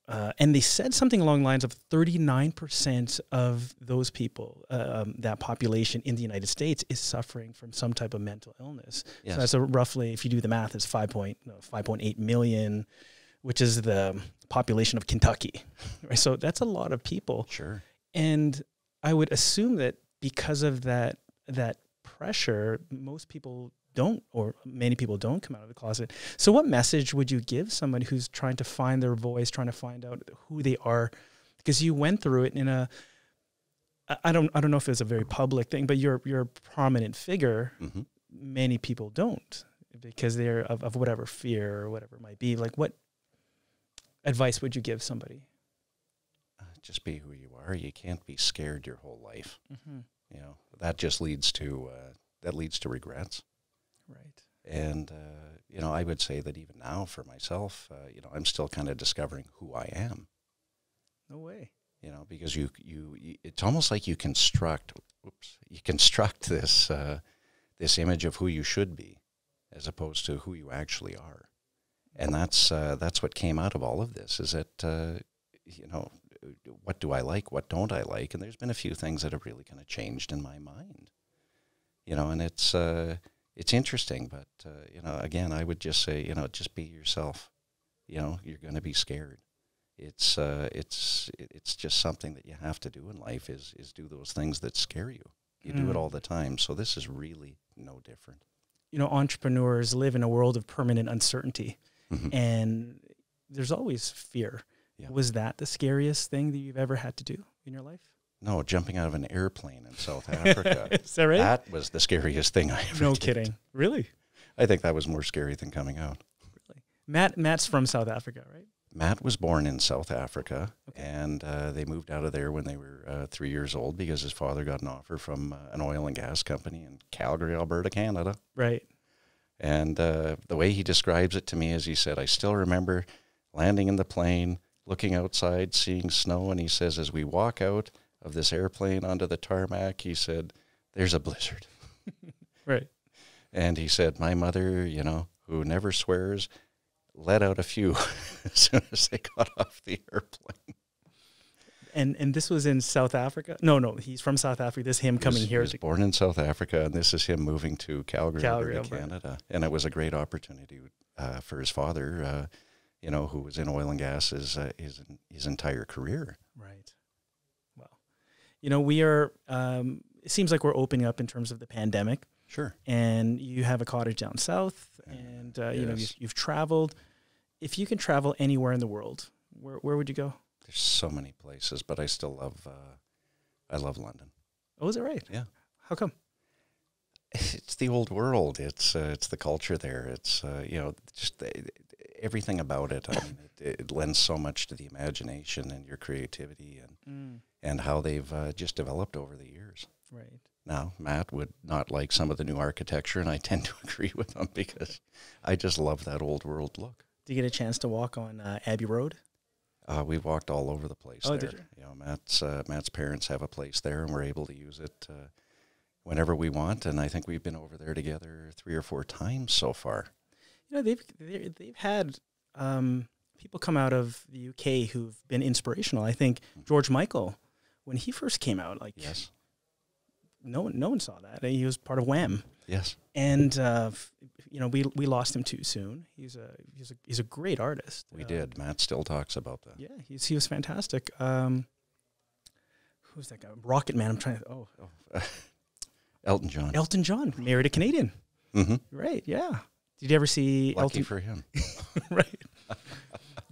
and they said something along the lines of 39% of those people, that population in the United States, is suffering from some type of mental illness. Yes. So that's roughly, if you do the math, it's 5.8 million, which is the population of Kentucky. Right? So that's a lot of people. Sure. And I would assume that because of that pressure, most people don't, or many people don't come out of the closet. So what message would you give someone who's trying to find their voice, trying to find out who they are? Because you went through it in I don't know if it's a very public thing, but you're a prominent figure. Mm-hmm. Many people don't, because they're of whatever fear or whatever it might be. Like, what advice would you give somebody? Just be who you are. You can't be scared your whole life. Mm-hmm. That just leads to regrets. Right. And I would say that even now for myself, I'm still kind of discovering who I am. No way. Because you it's almost like you construct this image of who you should be, as opposed to who you actually are. And that's what came out of all of this, is that what do I like? What don't I like? And there's been a few things that have really kind of changed in my mind, you know, and it's interesting, but, you know, again, I would just say, you know, just be yourself. You know, you're going to be scared. It's just something that you have to do in life is do those things that scare you. You do it all the time. So this is really no different. You know, entrepreneurs live in a world of permanent uncertainty, and there's always fear. Yeah. Was that the scariest thing that you've ever had to do in your life? No, jumping out of an airplane in South Africa. Is that right? That was the scariest thing I ever did. No kidding. Really? I think that was more scary than coming out. Really? Matt's from South Africa, right? Matt was born in South Africa, and they moved out of there when they were 3 years old because his father got an offer from an oil and gas company in Calgary, Alberta, Canada. Right. And the way he describes it to me is he said, I still remember landing in the plane, looking outside, seeing snow, and he says, as we walk out of this airplane onto the tarmac, he said, there's a blizzard. Right. And he said, my mother, you know, who never swears, let out a few as soon as they got off the airplane. And this was in South Africa? No, he's from South Africa. This is him coming here. He was born in South Africa, and this is him moving to Calgary, Alberta, Canada. And it was a great opportunity for his father, you know, who was in oil and gas his entire career. Right. Well, you know, we are, it seems like we're opening up in terms of the pandemic. Sure. And you have a cottage down south, and, you know, you've traveled. If you can travel anywhere in the world, where would you go? There's so many places, but I still love, I love London. Oh, is it right? Yeah. How come? It's the old world. It's the culture there. It's, you know, just everything about it. I mean, it lends so much to the imagination and your creativity and how they've just developed over the years. Right. Now, Matt would not like some of the new architecture, and I tend to agree with him because I just love that old world look. Did you get a chance to walk on Abbey Road? We walked all over the place there. Did you? You know, Matt's parents have a place there, and we're able to use it whenever we want. And I think we've been over there together 3 or 4 times so far. You know, they've had people come out of the UK who've been inspirational. I think George Michael, when he first came out, like yes. No one saw that. He was part of Wham. Yes. And you know, we lost him too soon. He's a great artist. We did. Matt still talks about that. Yeah, he was fantastic. Who's that guy? Rocket Man. I'm trying to. Elton John. Elton John married a Canadian. Right. Yeah. Did you ever see Lucky Elton? for him. Right.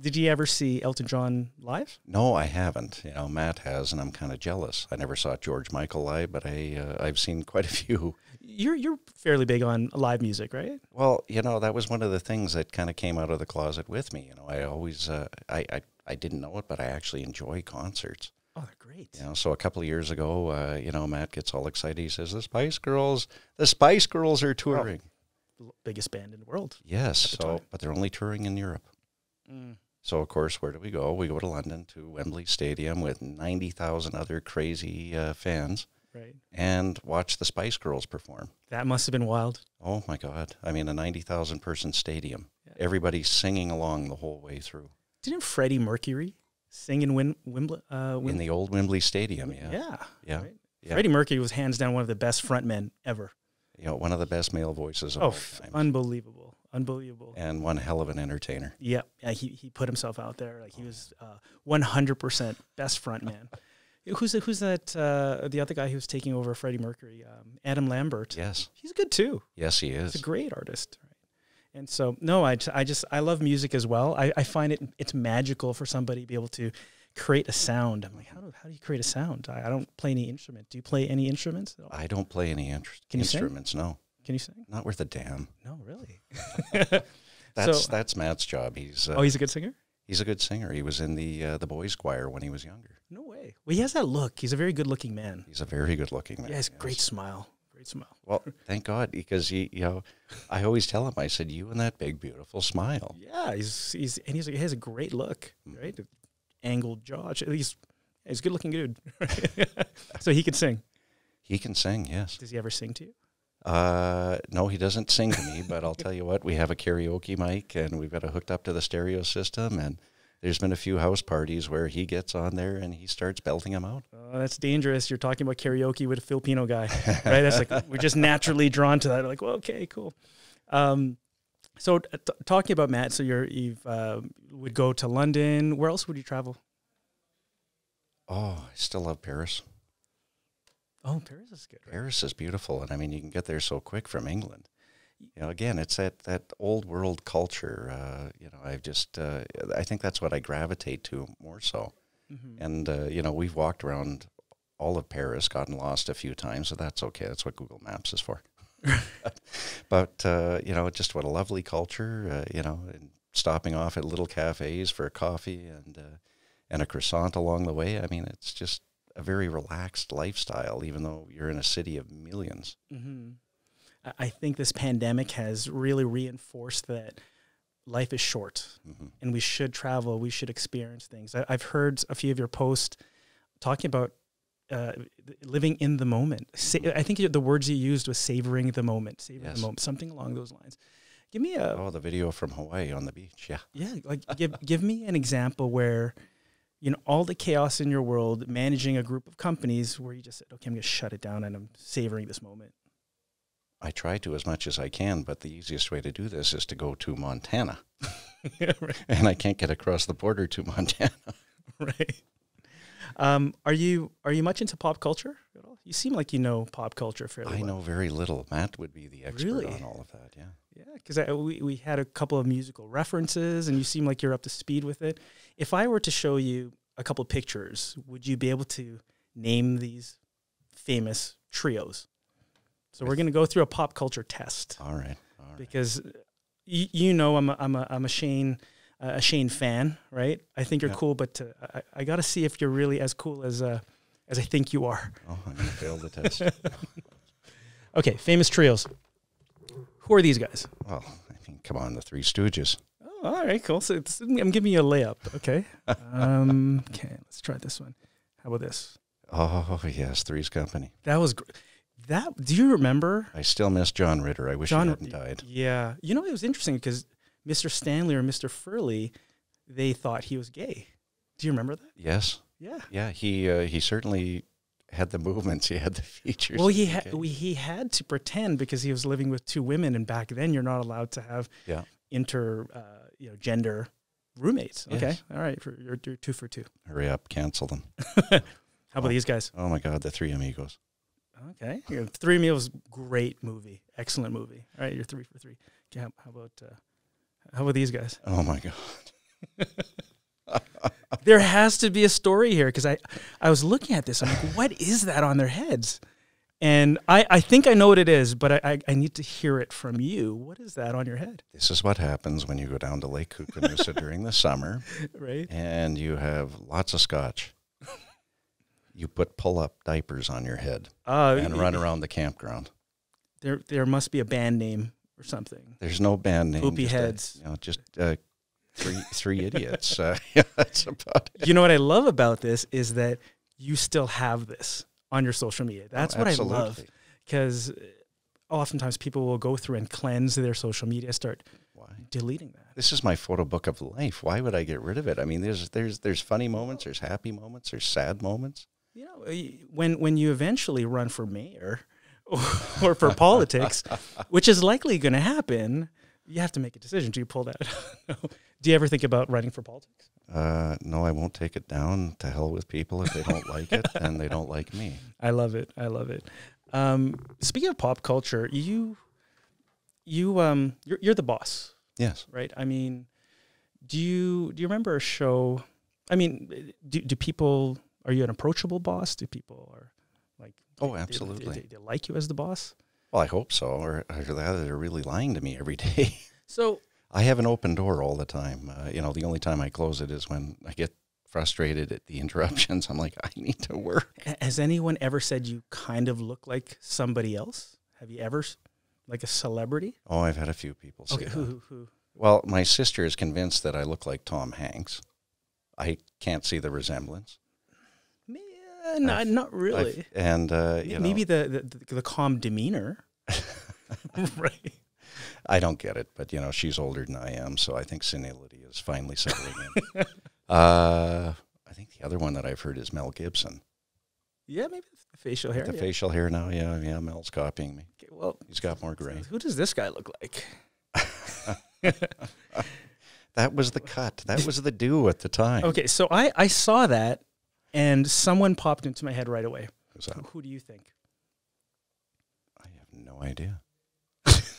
Did you ever see Elton John live? No, I haven't. You know, Matt has, and I'm kind of jealous. I never saw George Michael live, but I've seen quite a few. You're fairly big on live music, right? Well, you know, that was one of the things that kind of came out of the closet with me. You know, I always I didn't know it, but I actually enjoy concerts. Oh, they're great. You know, so a couple of years ago, you know, Matt gets all excited. He says, the Spice Girls are touring. Oh, the biggest band in the world. Yes, but they're only touring in Europe. So, of course, where do we go? We go to London, to Wembley Stadium with 90,000 other crazy fans. Right. And watch the Spice Girls perform. That must have been wild. Oh, my God. I mean, a 90,000 person stadium. Yeah. Everybody singing along the whole way through. Didn't Freddie Mercury sing in Wembley? In the old Wembley Stadium, yeah. Yeah. Right? Yeah. Freddie Mercury was hands down one of the best frontmen ever. You know, one of the best male voices of all time. Unbelievable. And one hell of an entertainer. Yeah, he put himself out there. Like he was 100% best frontman. Who's that? The other guy who's taking over Freddie Mercury, Adam Lambert. Yes, he's good too. Yes, he is. He's a great artist. Right? And so, no, I love music as well. I find it's magical for somebody to be able to create a sound. I'm like, how do you create a sound? I don't play any instrument. Do you play any instruments at all? I don't play any instruments. Sing? No. Can you sing? Not worth a damn. No, really. That's Matt's job. He's he's a good singer. He's a good singer. He was in the boys' choir when he was younger. No way. Well, he has that look. He's a very good-looking man. He's a very good-looking man. He has great smile. Great smile. Well, thank God, because you know, I always tell him, I said, you and that big, beautiful smile. Yeah, he has a great look, right? Angled jaw. He's a good-looking dude. So he can sing. He can sing, yes. Does he ever sing to you? No, he doesn't sing to me, but I'll tell you what, we have a karaoke mic and we've got it hooked up to the stereo system, and There's been a few house parties where he gets on there and he starts belting them out. Oh, that's dangerous. You're talking about karaoke with a Filipino guy, right? That's like, we're just naturally drawn to that. Like, well, okay, cool. So talking about Matt, so you've would go to London. Where else would you travel? Oh, I still love Paris. Oh, Paris is good. Right? Paris is beautiful, and I mean, you can get there so quick from England. You know, again, it's that old world culture. You know, I've just I think that's what I gravitate to more so. Mm-hmm. And you know, we've walked around all of Paris, gotten lost a few times, so that's okay. That's what Google Maps is for. But you know, just what a lovely culture. You know, and stopping off at little cafes for a coffee and a croissant along the way. I mean, it's just a very relaxed lifestyle, even though you're in a city of millions. Mm-hmm. I think this pandemic has really reinforced that life is short, mm-hmm. and we should travel. We should experience things. I've heard a few of your posts talking about living in the moment. I think the words you used was savoring the moment, Yes. the moment, something along those lines. Give me the video from Hawaii on the beach. Yeah. Like give me an example where, you know, all the chaos in your world, managing a group of companies where you just said, okay, I'm going to shut it down and I'm savoring this moment. I try to as much as I can, but the easiest way to do this is to go to Montana. Yeah, right. And I can't get across the border to Montana. Right. Are you much into pop culture at all? You seem like you know pop culture fairly well. I know very little. Matt would be the expert Really? on all of that, yeah. Yeah, because we had a couple of musical references, and you seem like you're up to speed with it. If I were to show you a couple of pictures, would you be able to name these famous trios? So we're going to go through a pop culture test. All right. Because you know I'm a Shane fan, right? I think you're cool, but I got to see if you're really as cool as I think you are. Oh, I'm going to fail the test. Okay, famous trios. Who are these guys? Well, I mean, come on, the Three Stooges. Oh, all right, cool. So I'm giving you a layup, okay? Okay, let's try this one. How about this? Oh, yes, Three's Company. That was great. Do you remember? I still miss John Ritter. I wish he hadn't died. Yeah. You know, it was interesting because Mr. Stanley or Mr. Furley, they thought he was gay. Do you remember that? Yes. Yeah. Yeah, he certainly had the movements. He had the features. Well, he had to pretend because he was living with two women, and back then you're not allowed to have gender roommates. Yes. Okay. All right. You're 2 for 2. Hurry up, cancel them. How about these guys? Oh my God, the Three Amigos. Okay. Three Amigos, great movie. Excellent movie. All right, you're 3 for 3. Okay, how about these guys? Oh my God. There has to be a story here because I was looking at this. I'm like, what is that on their heads? And I think I know what it is, but I need to hear it from you. What is that on your head? This is what happens when you go down to Lake Kookanusa during the summer. Right. And you have lots of scotch. You put pull-up diapers on your head and run around the campground. There must be a band name or something. There's no band name. Poopy heads. Just three idiots. Yeah, that's about it. You know what I love about this is that you still have this on your social media. That's what absolutely. I love, because oftentimes people will go through and cleanse their social media, start deleting that. This is my photo book of life. Why would I get rid of it? I mean, there's funny moments, there's happy moments, there's sad moments. You know, when you eventually run for mayor or for politics, which is likely going to happen, you have to make a decision. Do you pull that? No. Do you ever think about running for politics? No, I won't take it down. To hell with people. If they don't like it, then they don't like me. I love it. I love it. Speaking of pop culture, you're the boss. Yes. Right. I mean, do you remember a show? I mean, do people? Are you an approachable boss? Do people are like? Oh, absolutely. They like you as the boss? Well, I hope so. Or they're really lying to me every day. So I have an open door all the time. The only time I close it is when I get frustrated at the interruptions. I'm like, I need to work. Has anyone ever said you kind of look like somebody else? Have you ever, like a celebrity? Oh, I've had a few people say that. Who? Well, my sister is convinced that I look like Tom Hanks. I can't see the resemblance. Not really. Maybe the calm demeanor. Right. I don't get it, but, you know, she's older than I am, so I think senility is finally settling in. I think the other one that I've heard is Mel Gibson. Yeah, maybe the facial hair. The facial hair now, yeah, Mel's copying me. Okay, well, he's got more gray. Who does this guy look like? That was the cut. That was the do at the time. Okay, so I saw that, and someone popped into my head right away. Who's that? Who do you think? I have no idea.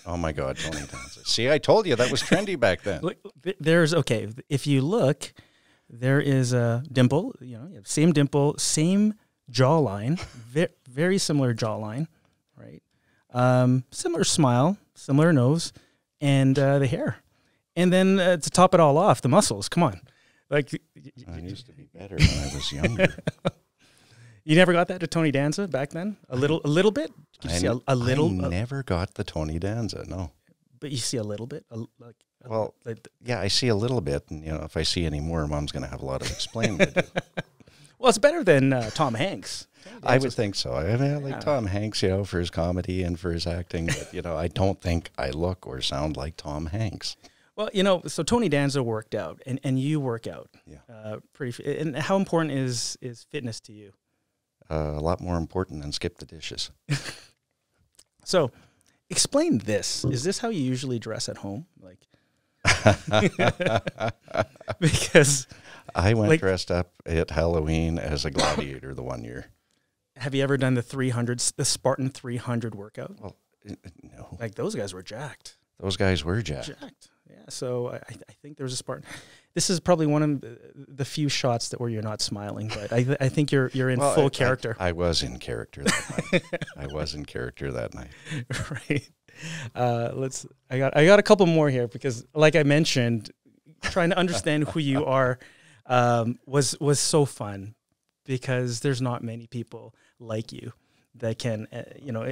Oh my God, Tony Danza. See, I told you that was trendy back then. Look, okay, if you look, there is a dimple, you know, same dimple, same jawline, very similar jawline, right? Similar smile, similar nose, and the hair. And then to top it all off, the muscles. Come on. Like I used to be better when I was younger. You never got that to Tony Danza back then? A little bit? Did you see a little? I never got the Tony Danza, no. But you see a little bit? Yeah, I see a little bit, and, you know, if I see any more, Mom's going to have a lot of explaining to do. Well, it's better than Tom Hanks. I would think so. I mean, I like Tom Hanks, you know, for his comedy and for his acting, but, you know, I don't think I look or sound like Tom Hanks. Well, you know, so Tony Danza worked out, and you work out. Yeah. And how important is fitness to you? A lot more important than skip the dishes. So, explain this. Is this how you usually dress at home? Like, because I went dressed up at Halloween as a gladiator the one year. Have you ever done the Spartan 300 workout? Well, no. Like, those guys were jacked. Those guys were jacked. Yeah, so I think there was a Spartan. This is probably one of the few shots where you're not smiling, but I think you're in full character. I was in character that night. I was in character that night. Right. I got a couple more here because, like I mentioned, trying to understand who you are was so fun because there's not many people like you that can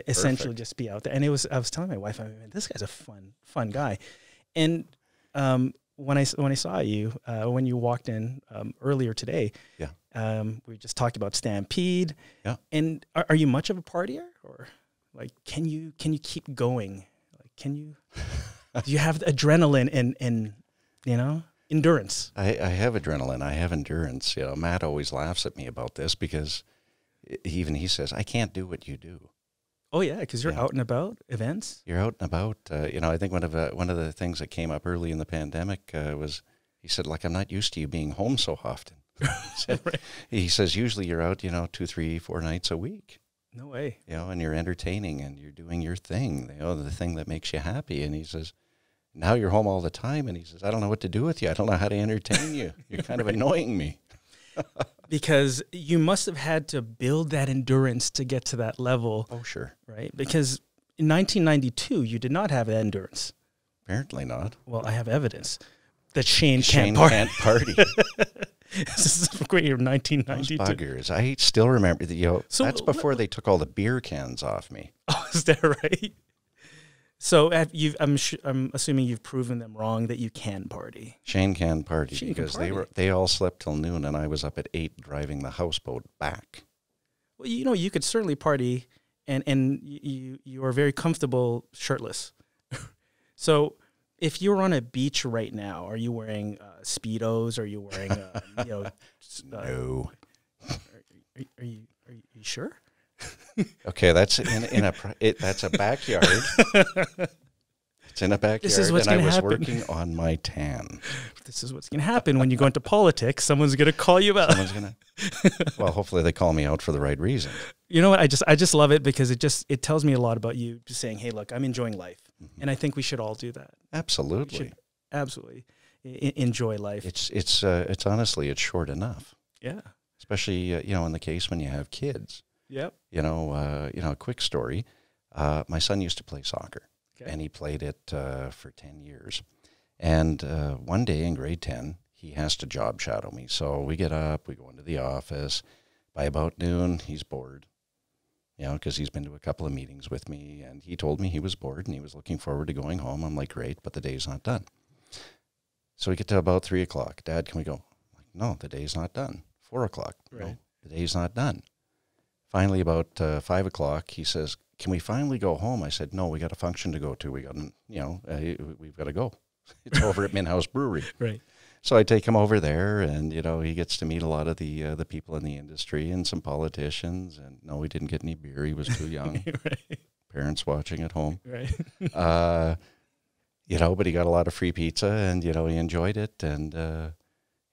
essentially just be out there. And I was telling my wife, I mean, this guy's a fun guy. And when I saw you when you walked in earlier today, we just talked about Stampede. Yeah. And are you much of a partier, or like can you keep going? Like do you have adrenaline and you know endurance? I have adrenaline. I have endurance. You know, Matt always laughs at me about this because even he says I can't do what you do. Oh yeah, because you're out and about events. You're out and about. You know, I think one of the things that came up early in the pandemic was he said, like, I'm not used to you being home so often. He says usually you're out, you know, 2, 3, 4 nights a week. No way. You know, and you're entertaining and you're doing your thing. You know, the thing that makes you happy. And he says, now you're home all the time. And he says, I don't know what to do with you. I don't know how to entertain you. You're kind of annoying me. Because you must have had to build that endurance to get to that level. Oh, sure. Right? Because in 1992, you did not have that endurance. Apparently not. Well, I have evidence that Shane can't party. This is a great year, 1992. Those buggers. I still remember, so that's before they took all the beer cans off me. Oh, is that right? So I'm assuming you've proven them wrong that you can party. Shane can party because they all slept till noon and I was up at 8 driving the houseboat back. Well, you know, you could certainly party and you are very comfortable shirtless. So if you're on a beach right now, are you wearing Speedos? Are you wearing no? Are you sure? Okay, that's that's a backyard. It's in a backyard, this is what's and I was happen. working on my tan. This is what's going to happen when you go into politics. Someone's going to call you out. Well, hopefully they call me out for the right reason. You know what? I just love it because it tells me a lot about you. Just saying, hey, look, I'm enjoying life, and I think we should all do that. Absolutely, we should absolutely enjoy life. It's honestly it's short enough. Yeah, especially in the case when you have kids. Yep. A quick story. My son used to play soccer, okay. And he played it for 10 years. And one day in grade 10, he has to job shadow me. So we get up, we go into the office. By about noon, he's bored, because he's been to a couple of meetings with me. And he told me he was bored and he was looking forward to going home. I'm like, great, but the day's not done. So we get to about 3 o'clock. Dad, can we go? I'm like, no, the day's not done. 4 o'clock. Right. No, the day's not done. Finally, about 5 o'clock, he says, can we finally go home? I said, no, we got a function to go to. We got, we've got to go. It's over at Minhouse Brewery. Right. So I take him over there, and, he gets to meet a lot of the people in the industry and some politicians. And no, he didn't get any beer. He was too young. Right. Parents watching at home. Right. But he got a lot of free pizza, and, he enjoyed it. And,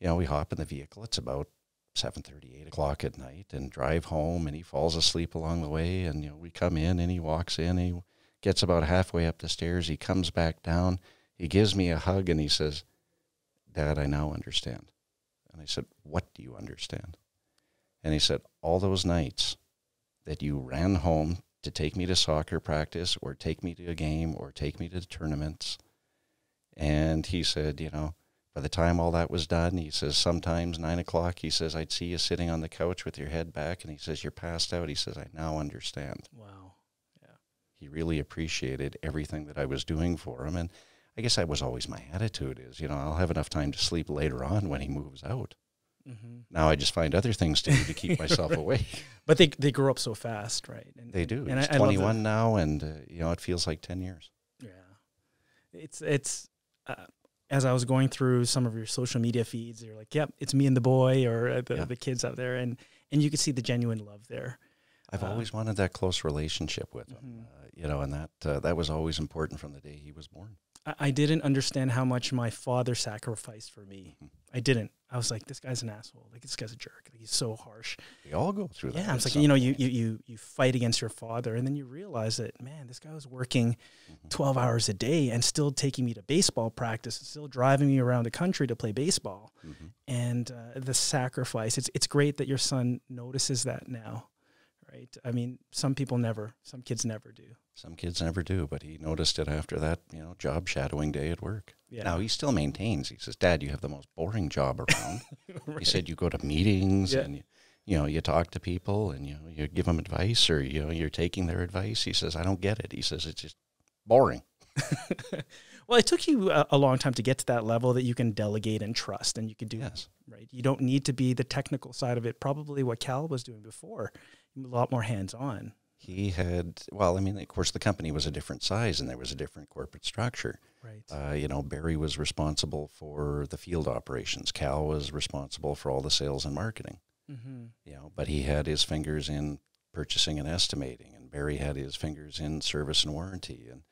we hop in the vehicle. It's about 7:30, 8 o'clock at night, and drive home, and he falls asleep along the way. And, we come in, and he walks in. He gets about halfway up the stairs. He comes back down. He gives me a hug, and he says, Dad, I now understand. And I said, what do you understand? And he said, all those nights that you ran home to take me to soccer practice or take me to a game or take me to the tournaments. And he said, by the time all that was done, he says, sometimes 9 o'clock, he says, I'd see you sitting on the couch with your head back, and he says, you're passed out. He says, I now understand. Wow. Yeah. He really appreciated everything that I was doing for him. And I guess that was always my attitude is, I'll have enough time to sleep later on when he moves out. Mm-hmm. Now I just find other things to do to keep myself awake. But they grow up so fast, right? And they do. And he's 21 now, and, it feels like 10 years. Yeah. It's as I was going through some of your social media feeds, you're like, yep, it's me and the boy or the kids out there. And you could see the genuine love there. I've always wanted that close relationship with him, and that was always important from the day he was born. I didn't understand how much my father sacrificed for me. I didn't. I was like, this guy's an asshole. Like, this guy's a jerk. Like, he's so harsh. We all go through that. Yeah, I was like, you fight against your father, and then you realize that, man, this guy was working 12 hours a day and still taking me to baseball practice and still driving me around the country to play baseball. Mm-hmm. And the sacrifice, it's great that your son notices that now. Right. I mean, some kids never do. Some kids never do, but he noticed it after that, job shadowing day at work. Yeah. Now he still maintains. He says, Dad, you have the most boring job around. Right. He said, you go to meetings and, you talk to people and, you give them advice or, you're taking their advice. He says, I don't get it. He says, it's just boring. Well, it took you a long time to get to that level that you can delegate and trust and you can do yes. Right. You don't need to be the technical side of it. Probably what Cal was doing before. A lot more hands-on. He had, of course, the company was a different size and there was a different corporate structure. Right. Barry was responsible for the field operations. Cal was responsible for all the sales and marketing. Mm-hmm. But he had his fingers in purchasing and estimating, and Barry had his fingers in service and warranty. And,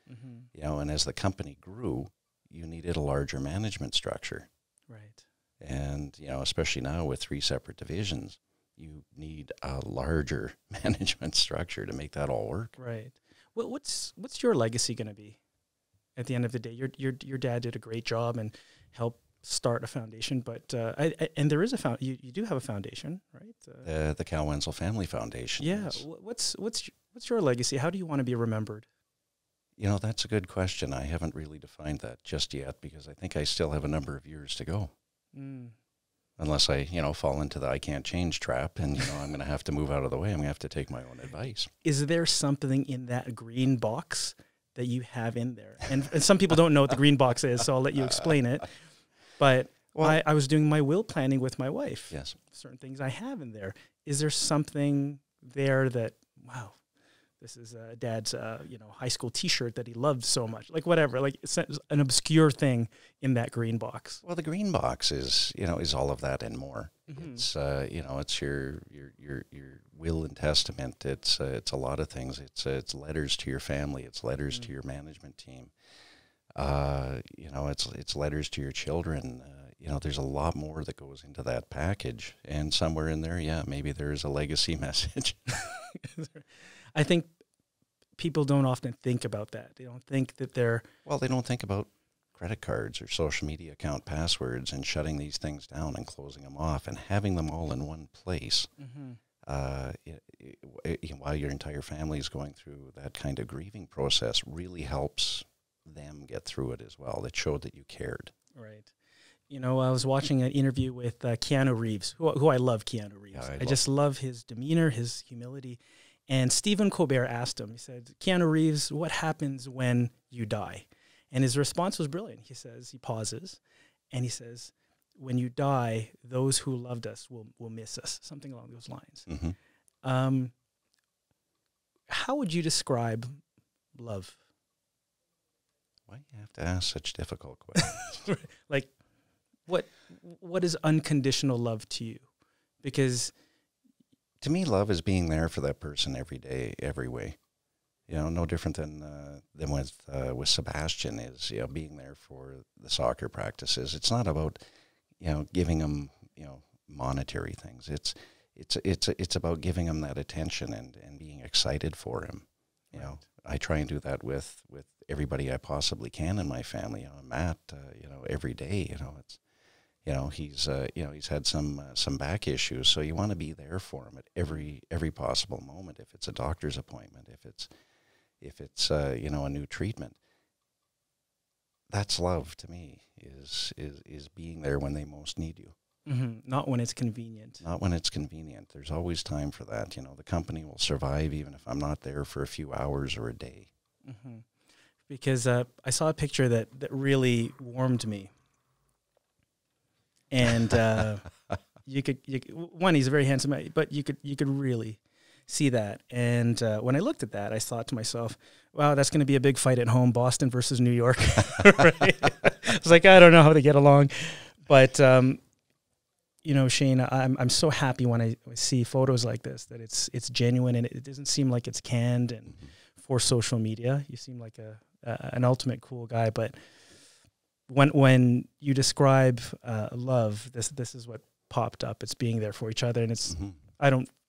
and as the company grew, you needed a larger management structure. Right. And, especially now with 3 separate divisions, you need a larger management structure to make that all work. Right. Well, what's your legacy going to be at the end of the day? Your dad did a great job and helped start a foundation, but and there is you do have a foundation, right? The Cal Wenzel Family Foundation. Yeah. Yes. What's your legacy? How do you want to be remembered? That's a good question. I haven't really defined that just yet because I think I still have a number of years to go. Mm. Unless I, fall into the I can't change trap and, I'm going to have to move out of the way. I'm going to have to take my own advice. Is there something in that green box that you have in there? And some people don't know what the green box is, so I'll let you explain it. But I was doing my will planning with my wife. Yes. Certain things I have in there. Is there something there that, wow, this is Dad's, high school T-shirt that he loved so much, like whatever, like it's an obscure thing in that green box. Well, the green box is all of that and more. Mm-hmm. It's it's your will and testament. It's a lot of things. It's letters to your family. It's letters to your management team. It's letters to your children. There's a lot more that goes into that package, and somewhere in there, maybe there is a legacy message. I think people don't often think about that. They don't think that they don't think about credit cards or social media account passwords and shutting these things down and closing them off and having them all in one place. Mm-hmm. While your entire family is going through that kind of grieving process really helps them get through it as well. That showed that you cared. Right. I was watching an interview with Keanu Reeves, who I love Keanu Reeves. Yeah, I just love his demeanor, his humility. And Stephen Colbert asked him, he said, Keanu Reeves, what happens when you die? And his response was brilliant. He says, he pauses, and he says, when you die, those who loved us will miss us, something along those lines. Mm-hmm. how would you describe love? Why do you have to ask such difficult questions? Like, what is unconditional love to you? Because to me, love is being there for that person every day, every way. You know, no different than with Sebastian is, you know, being there for the soccer practices. It's not about, you know, giving him, you know, monetary things. It's about giving him that attention and being excited for him. You know, I try and do that with everybody I possibly can in my family. You know, Matt, you know, every day. You know, it's, you know, he's had some back issues, so you want to be there for him at every possible moment. If it's a doctor's appointment, if it's you know, a new treatment, that's love to me. Is being there when they most need you. Mm-hmm. Not when it's convenient. Not when it's convenient. There's always time for that. You know, the company will survive even if I'm not there for a few hours or a day. Mm-hmm. Because I saw a picture that really warmed me. And you could one, he's a very handsome man, but you could really see that. And when I looked at that, I thought to myself, wow, that's going to be a big fight at home, Boston versus New York. Right? I was like, I don't know how to get along. But, you know, Shane, I'm so happy when I see photos like this, that it's genuine and it doesn't seem like it's canned and for social media. You seem like an ultimate cool guy. But when you describe love, this is what popped up. It's being there for each other. And it's,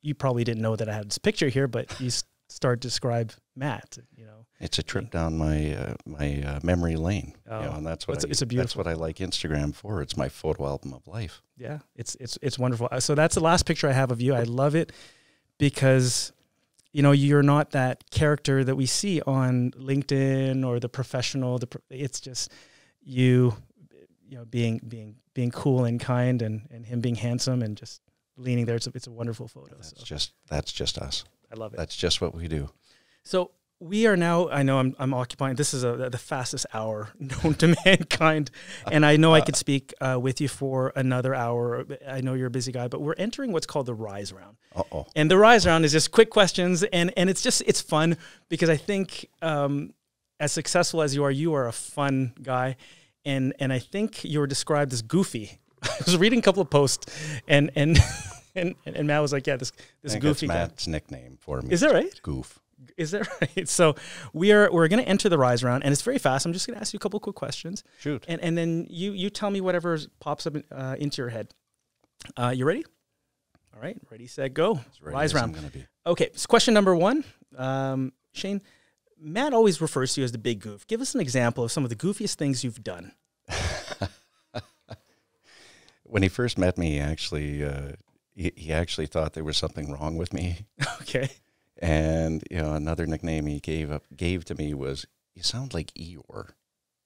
you probably didn't know that I had this picture here, but you start to describe Matt, you know. It's a trip down my memory lane, you know, and that's what that's what I like Instagram for. It's my photo album of life. Yeah, it's wonderful. So that's the last picture I have of you. I love it because, you know, you're not that character that we see on LinkedIn or the professional. It's just you know, being cool and kind, and him being handsome and just leaning there. It's a wonderful photo. That's just us. I love it. That's just what we do. So we are now, I know I'm occupying, this is the fastest hour known to mankind. And I know I could speak with you for another hour. I know you're a busy guy, but we're entering what's called the Rise Round. Uh-oh. And the Rise Round is just quick questions. And it's fun because I think as successful as you are a fun guy. And I think you were described as goofy. I was reading a couple of posts and Matt was like, yeah, this goofy guy. Matt's nickname for me. Is that right? Goof. Is that right? So we're going to enter the Rise Round, and it's very fast. I'm just going to ask you a couple of quick questions. Shoot. And then you tell me whatever pops up into your head. You ready? All right. Ready, set, go. Rise Round. Okay. So question number one. Shane, Matt always refers to you as the big goof. Give us an example of some of the goofiest things you've done. When he first met me, he actually thought there was something wrong with me. Okay. And, you know, another nickname he gave to me was, "You sound like Eeyore."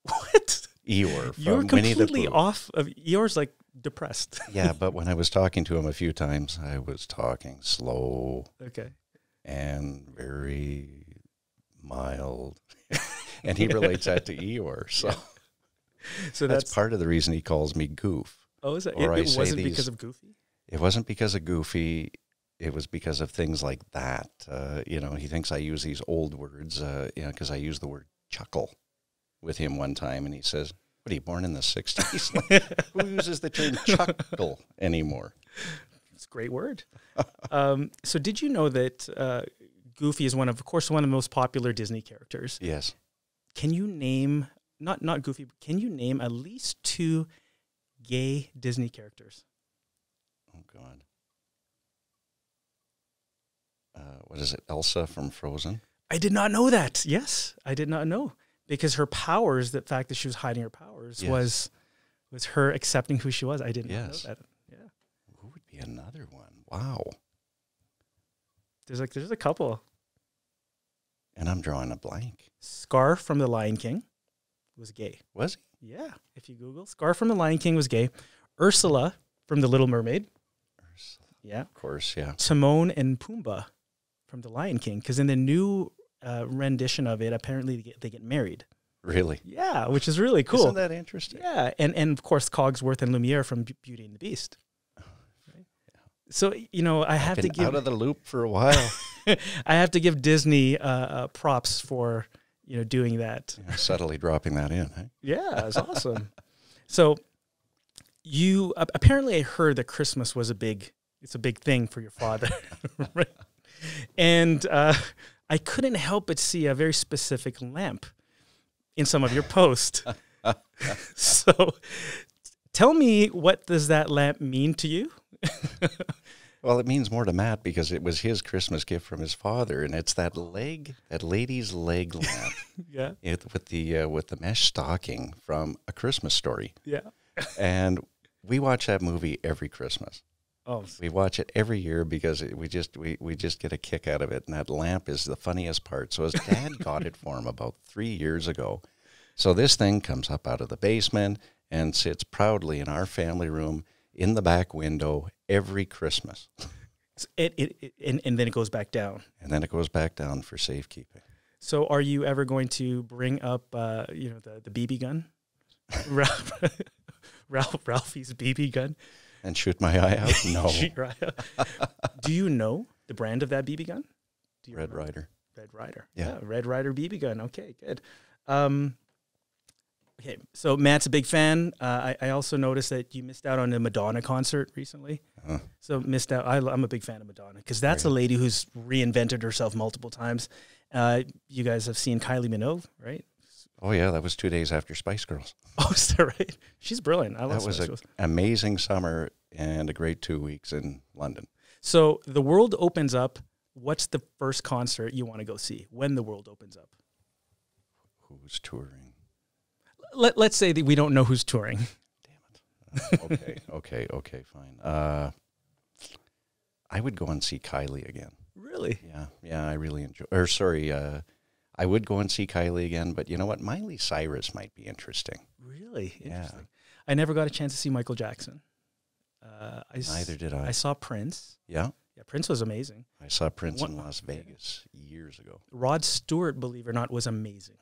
What? Eeyore. You were completely off of Eeyore's, like, depressed. Yeah, but when I was talking to him a few times, I was talking slow. Okay. And very mild. And he relates that to Eeyore. So, so that's part of the reason he calls me Goof. Oh, is that? It wasn't because of Goofy? It wasn't because of Goofy. It was because of things like that. You know, he thinks I use these old words, you know, because I used the word chuckle with him one time, and he says, "What, are you born in the 60s? Like, who uses the term chuckle anymore?" It's a great word. So did you know that Goofy is one of course, one of the most popular Disney characters? Yes. Can you name, not Goofy, but can you name at least 2 gay Disney characters? Oh, God. What is it, Elsa from Frozen? I did not know that. Yes, I did not know. Because her powers, the fact that she was hiding her powers, was her accepting who she was. I didn't know that. Yeah. Who would be another one? Wow. There's a couple. And I'm drawing a blank. Scar from The Lion King was gay. Was he? Yeah. If you Google, Scar from The Lion King was gay. Ursula from The Little Mermaid. Ursula. Yeah. Of course, yeah. Timon and Pumbaa from The Lion King. Because in the new rendition of it, apparently they get married. Really? Yeah, which is really cool. Isn't that interesting? Yeah. And of course, Cogsworth and Lumiere from Beauty and the Beast. Right? So, you know, I have Been to give out of the loop for a while. I have to give Disney props for, you know, doing that. Yeah, subtly dropping that in. Hey? Yeah, it's awesome. So you apparently I heard that Christmas was a big thing for your father, right? And I couldn't help but see a very specific lamp in some of your posts. So tell me, what does that lamp mean to you? Well, it means more to Matt because it was his Christmas gift from his father, and it's that lady's leg lamp, Yeah, with the mesh stocking from A Christmas Story. yeah. And we watch that movie every Christmas. Oh, We watch it every year because we just get a kick out of it, and that lamp is the funniest part. So his dad got it for him about 3 years ago. So this thing comes up out of the basement and sits proudly in our family room in the back window every Christmas. and then it goes back down. And then it goes back down for safekeeping. So are you ever going to bring up, you know, the BB gun? Ralphie's BB gun? And shoot my eye out? No. Shoot your eye out. Do you know the brand of that BB gun? Do you Red remember? Ryder. Red Ryder. Yeah. Red Ryder BB gun. Okay, good. Okay, so Matt's a big fan. I also noticed that you missed out on a Madonna concert recently. So missed out. I'm a big fan of Madonna because that's a lady who's reinvented herself multiple times. You guys have seen Kylie Minogue, right? Oh, yeah, that was 2 days after Spice Girls. Oh, is that right? She's brilliant. I love That was Spice an Girls. amazing summer and a great 2 weeks in London. So the world opens up. What's the first concert you want to go see when the world opens up? Who's touring? Let's say that we don't know who's touring. Damn it. Okay, fine. I would go and see Kylie again. Really? Yeah, I really enjoy. Or sorry, I would go and see Kylie again, but you know what? Miley Cyrus might be interesting. Really? Interesting. Yeah. I never got a chance to see Michael Jackson. Neither did I. I saw Prince. Yeah? Yeah, Prince was amazing. I saw Prince in Las Vegas years ago. Rod Stewart, believe it or not, was amazing.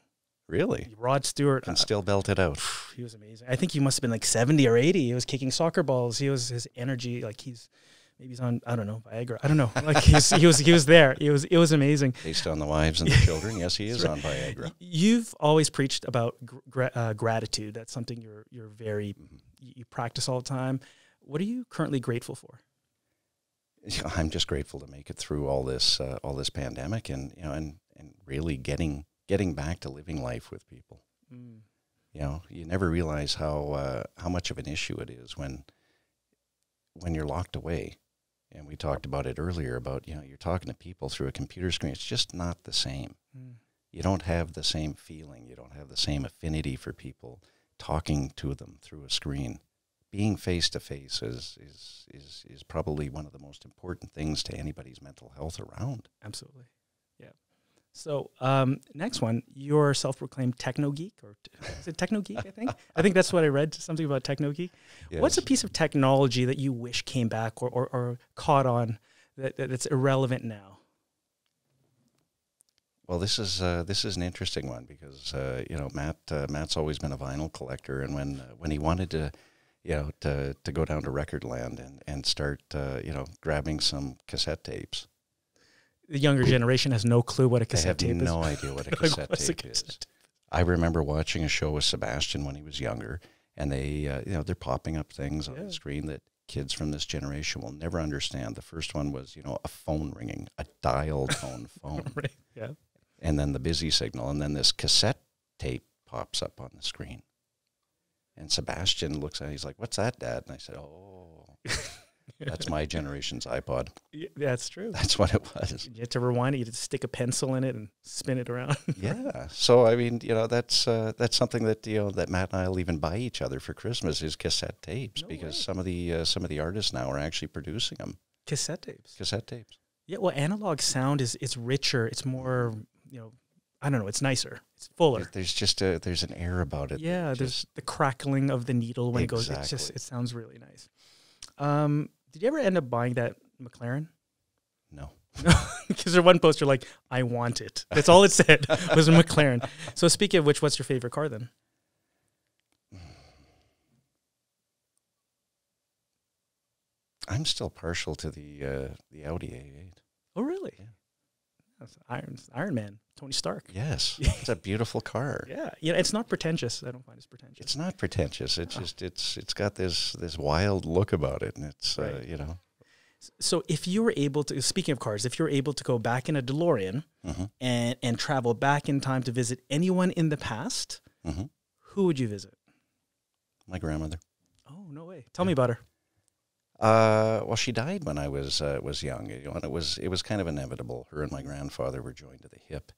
Really? Rod Stewart. Can still belt it out. He was amazing. I think he must have been like 70 or 80. He was kicking soccer balls. His energy, like maybe he's on, I don't know, Viagra. I don't know. Like he was there. It was amazing. Based on the wives and the children, yes, he is on Viagra. You've always preached about gratitude. That's something you're very, you practice all the time. What are you currently grateful for? I'm just grateful to make it through all this pandemic, and and really getting back to living life with people. You know, you never realize how much of an issue it is when you're locked away. And we talked about it earlier about, you're talking to people through a computer screen. It's just not the same. You don't have the same feeling. You don't have the same affinity for people talking to them through a screen. Being face to face is probably one of the most important things to anybody's mental health around. Absolutely. Yeah. So next one, you're a self-proclaimed techno geek, or is it techno geek? I think that's what I read. Something about techno geek. Yes. What's a piece of technology that you wish came back or caught on that's irrelevant now? Well, this is an interesting one because Matt's always been a vinyl collector, and when he wanted to go down to Recordland and start grabbing some cassette tapes. The younger generation has no clue what a cassette tape is. They have no idea what a cassette tape is. I remember watching a show with Sebastian when he was younger, and they're popping up things on the screen that kids from this generation will never understand. The first one was, a phone ringing, a dial tone phone. Right. Yeah. And then the busy signal, and then this cassette tape pops up on the screen. And Sebastian looks at it, he's like, "What's that, Dad?" And I said, "Oh, that's my generation's iPod." Yeah, that's true. That's what it was. You had to rewind it. You had to stick a pencil in it and spin it around. Yeah. So, I mean, that's something that, that Matt and I will even buy each other for Christmas is cassette tapes, because some of the artists now are actually producing them. Cassette tapes. Cassette tapes. Yeah. Well, analog sound it's richer. It's more, I don't know. It's nicer. It's fuller. There's just there's an air about it. Yeah. There's the crackling of the needle when it goes. It sounds really nice. Did you ever end up buying that McLaren? No. Because there's one poster like, "I want it." That's all it said was a McLaren. So speaking of which, what's your favorite car then? I'm still partial to the Audi A8. Oh, really? Yeah. That's Iron Man, Tony Stark. Yes, it's a beautiful car. Yeah, it's not pretentious. I don't find it's pretentious. It's not pretentious. It's just it's got this wild look about it, and it's Right. you know. So if you were able to, speaking of cars, if you were able to go back in a DeLorean and travel back in time to visit anyone in the past, who would you visit? My grandmother. Oh, no way. Tell me about her. Well, she died when I was young, you know, and it was kind of inevitable. Her and my grandfather were joined to the hip.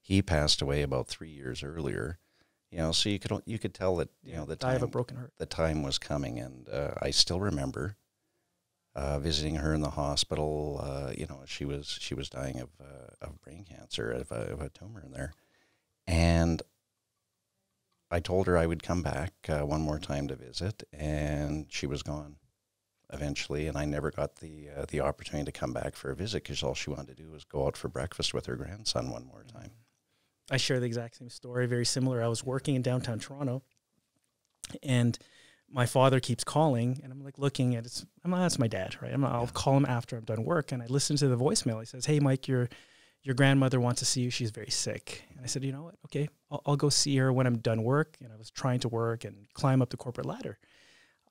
He passed away about 3 years earlier, you know, so you could tell that, you know, I have a broken heart. the time was coming, and I still remember visiting her in the hospital. You know, she was dying of brain cancer, of a tumor in there, and I told her I would come back one more time to visit, and she was gone eventually, and I never got the opportunity to come back for a visit because all she wanted to do was go out for breakfast with her grandson one more time. I share the exact same story, very similar. I was working in downtown Toronto, and my father keeps calling, and I'm like looking at it. I'm like, that's my dad, right? I'll call him after I'm done work, and I listen to the voicemail. He says, "Hey, Mike, your grandmother wants to see you. She's very sick." And I said, "You know what? Okay, I'll go see her when I'm done work." And I was trying to work and climb up the corporate ladder.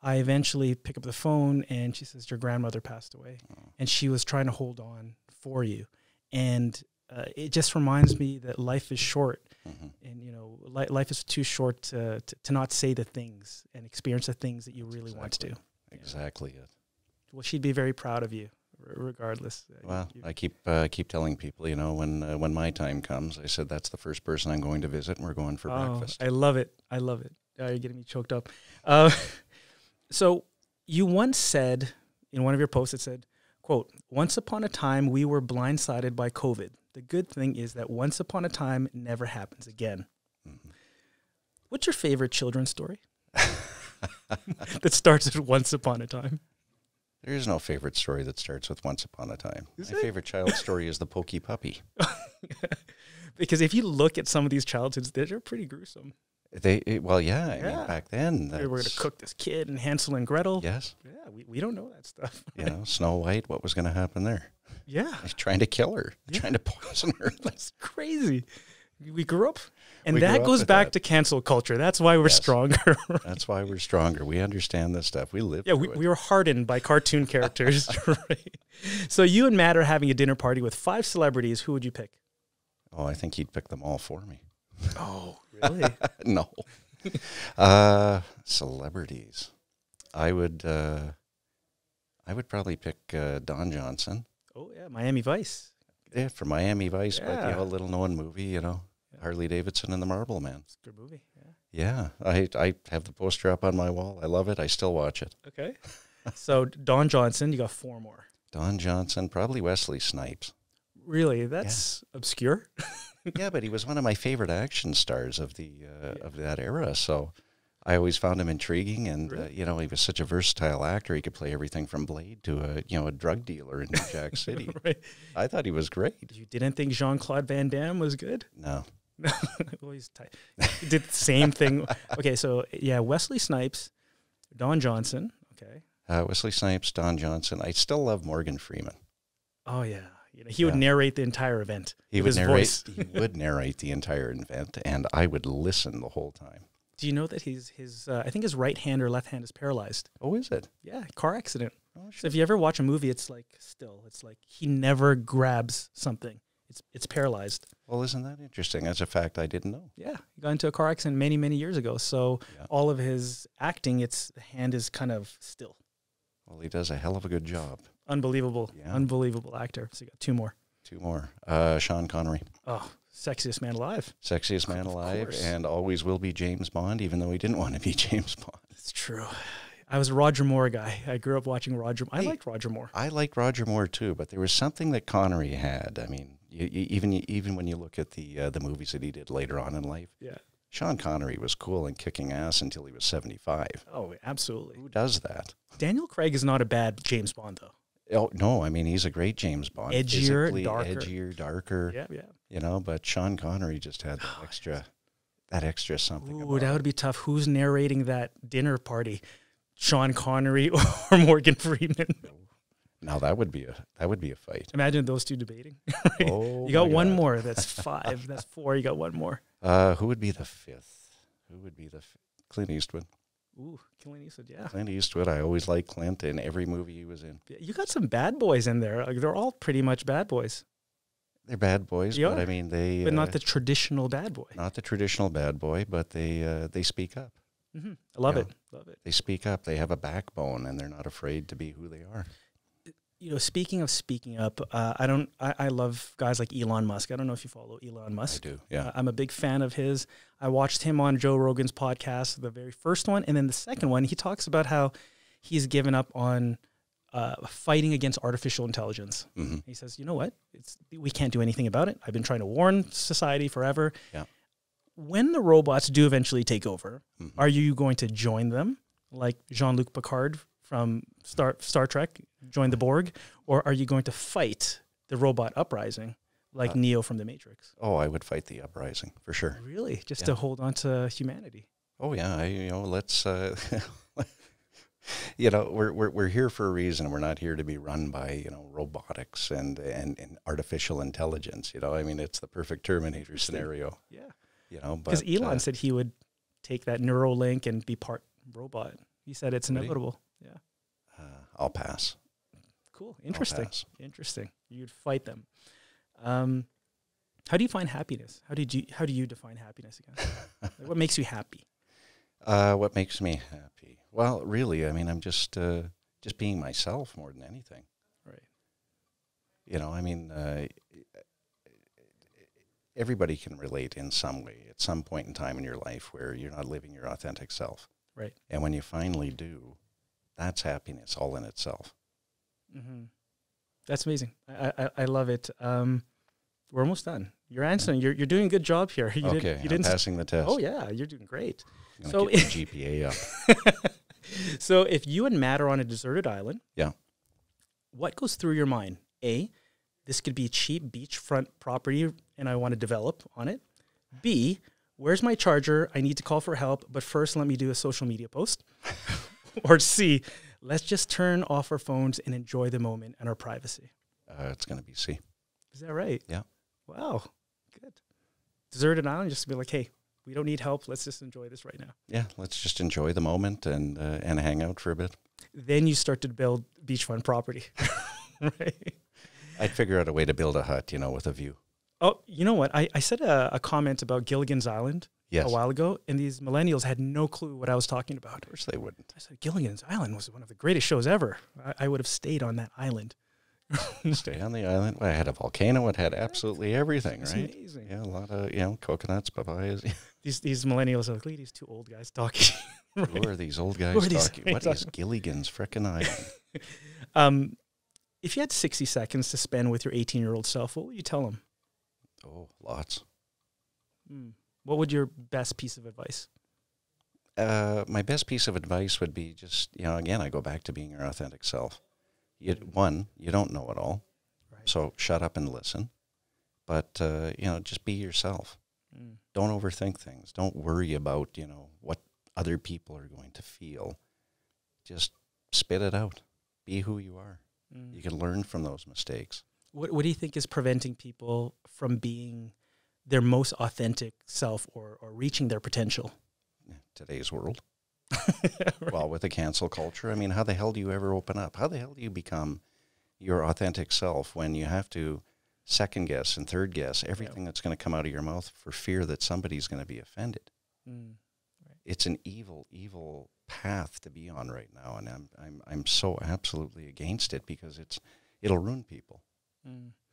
I eventually pick up the phone, and she says, "Your grandmother passed away, and she was trying to hold on for you." And it just reminds me that life is short, and you know, life is too short to not say the things and experience the things that you really want to do. Exactly it. Well, she'd be very proud of you, regardless. Well, I keep telling people, you know, when my time comes, I said that's the first person I'm going to visit, and we're going for breakfast. I love it. I love it. You're getting me choked up. So you once said in one of your posts, it said, quote, "Once upon a time, we were blindsided by COVID. The good thing is that once upon a time never happens again." What's your favorite children's story that starts with once upon a time? There is no favorite story that starts with once upon a time. Is My favorite child story is the Pokey Puppy. Because if you look at some of these childhoods, they're pretty gruesome. Well, yeah. I mean, back then, We were going to cook this kid and Hansel and Gretel. Yes. Yeah, we don't know that stuff. You know, Snow White. What was going to happen there? Yeah, Trying to kill her, trying to poison her. that's crazy. We grew up, and that goes back to cancel culture. That's why we're stronger. That's why we're stronger. We understand this stuff. We live. Yeah, we were hardened by cartoon characters. Right? So you and Matt are having a dinner party with 5 celebrities. Who would you pick? Oh, I think he'd pick them all for me. Oh, really? No. Celebrities. I would probably pick Don Johnson. Oh, yeah, Miami Vice. Yeah, for Miami Vice, Yeah. but, you know, a little-known movie, you know, Harley Davidson and the Marble Man. It's a good movie. Yeah. Yeah, I have the poster up on my wall. I love it. I still watch it. Okay. So Don Johnson, you got 4 more. Don Johnson, probably Wesley Snipes. Really? That's obscure. Yeah, but he was one of my favorite action stars of of that era. So I always found him intriguing, and you know, he was such a versatile actor. He could play everything from Blade to a drug dealer in New Jack City. Right. I thought he was great. You didn't think Jean-Claude Van Damme was good? No. Well, he's tight. He did the same thing. Okay, so yeah, Wesley Snipes, Don Johnson. Okay. Wesley Snipes, Don Johnson. I still love Morgan Freeman. Oh yeah, he would narrate the entire event. He with would his narrate. voice. He would narrate the entire event, and I would listen the whole time. Do you know that his I think his right hand or left hand is paralyzed? Oh, is it? Yeah, car accident. Oh, So if you ever watch a movie, it's like he never grabs something. It's paralyzed. Well, isn't that interesting? That's a fact I didn't know. Yeah, he got into a car accident many, many years ago. So all of his acting, the hand is kind of still. Well, he does a hell of a good job. Unbelievable, Yeah. Unbelievable actor. So you got 2 more. 2 more. Sean Connery. Oh, sexiest man alive. Sexiest man alive, course. and always will be James Bond, even though he didn't want to be James Bond. It's true. I was a Roger Moore guy. I grew up watching Roger. I liked Roger Moore. I liked Roger Moore too, but there was something that Connery had. I mean, even when you look at the movies that he did later on in life, Sean Connery was cool and kicking ass until he was 75. Oh, absolutely. Who does that? Daniel Craig is not a bad James Bond, though. Oh no, I mean he's a great James Bond. Edgier, Physically darker. edgier, darker. Yeah. You know, but Sean Connery just had that extra something. Ooh, that would be tough. Who's narrating that dinner party? Sean Connery or Morgan Freeman? Now that would be a fight. Imagine those two debating. Oh, you got my one God. more. That's 5. That's 4. You got one more. Who would be the fifth? Clint Eastwood. Ooh, Clint Eastwood, yeah. Clint Eastwood. I always liked Clint in every movie he was in. You got some bad boys in there. Like, they're all pretty much bad boys. They're bad boys, They but are. I mean they. But not the traditional bad boy. Not the traditional bad boy, but they speak up. I love Yeah. it. Love it. They speak up. They have a backbone, and they're not afraid to be who they are. You know, speaking of speaking up, I love guys like Elon Musk. I don't know if you follow Elon Musk. I do, yeah. I'm a big fan of his. I watched him on Joe Rogan's podcast, the very first one, and then the second one, he talks about how he's given up on fighting against artificial intelligence. Mm-hmm. He says, you know what? We can't do anything about it. I've been trying to warn society forever. Yeah. When the robots do eventually take over, Mm-hmm. are you going to join them, like Jean-Luc Picard from Star Trek, join the Borg, or are you going to fight the robot uprising, like Neo from The Matrix? Oh, I would fight the uprising for sure. Really? Just to hold on to humanity? Oh yeah, let's. We're here for a reason. We're not here to be run by robotics and artificial intelligence. I mean, it's the perfect Terminator scenario. Yeah. Because Because Elon said he would take that Neuralink and be part robot. He said it's inevitable. Yeah. I'll pass. Cool. Interesting. pass. Interesting. You'd fight them. How do you find happiness? How do you define happiness again? Like, what makes you happy? What makes me happy? Well, really, I mean, I'm just being myself more than anything. Right. I mean, everybody can relate in some way at some point in time in your life where you're not living your authentic self. Right. And when you finally do, that's happiness all in itself. Mm-hmm. That's amazing. I love it. We're almost done. You're answering. You're doing a good job here. You I'm passing the test. Oh yeah, you're doing great. I'm So gonna get my GPA up. So if you and Matt are on a deserted island, Yeah. what goes through your mind? A, this could be a cheap beachfront property and I want to develop on it. B, where's my charger? I need to call for help, but first let me do a social media post. Or C, let's just turn off our phones and enjoy the moment and our privacy. It's going to be C. Is that right? Yeah. Wow. Good. Deserted island, just to be like, hey, we don't need help. Let's just enjoy this right now. Yeah, let's just enjoy the moment and hang out for a bit. Then you start to build beachfront property. Right? I'd figure out a way to build a hut, with a view. Oh, you know what? I said a comment about Gilligan's Island Yes. a while ago, and these millennials had no clue what I was talking about. Of course they wouldn't. I said, Gilligan's Island was one of the greatest shows ever. I would have stayed on that island. Stay on the island. Well, it had a volcano. It had absolutely everything, It's right? amazing. Yeah, a lot of, coconuts, papayas. These millennials are like, look at these two old guys talking. Right? Who are these old guys Who are these talking? guys What is Gilligan's frickin' island? If you had 60 seconds to spend with your 18-year-old self, what would you tell him? Oh, lots. What would your best piece of advice? My best piece of advice would be just, again, I go back to being your authentic self. You don't know it all. Right. So shut up and listen. But, just be yourself. Don't overthink things. Don't worry about, what other people are going to feel. Just spit it out. Be who you are. You can learn from those mistakes. What do you think is preventing people from being their most authentic self or reaching their potential? Today's world. Right. Well, with the cancel culture, I mean, how the hell do you ever open up? How the hell do you become your authentic self when you have to second guess and third guess everything that's going to come out of your mouth for fear that somebody's going to be offended? Right. It's an evil path to be on right now, and I'm so absolutely against it because it'll ruin people.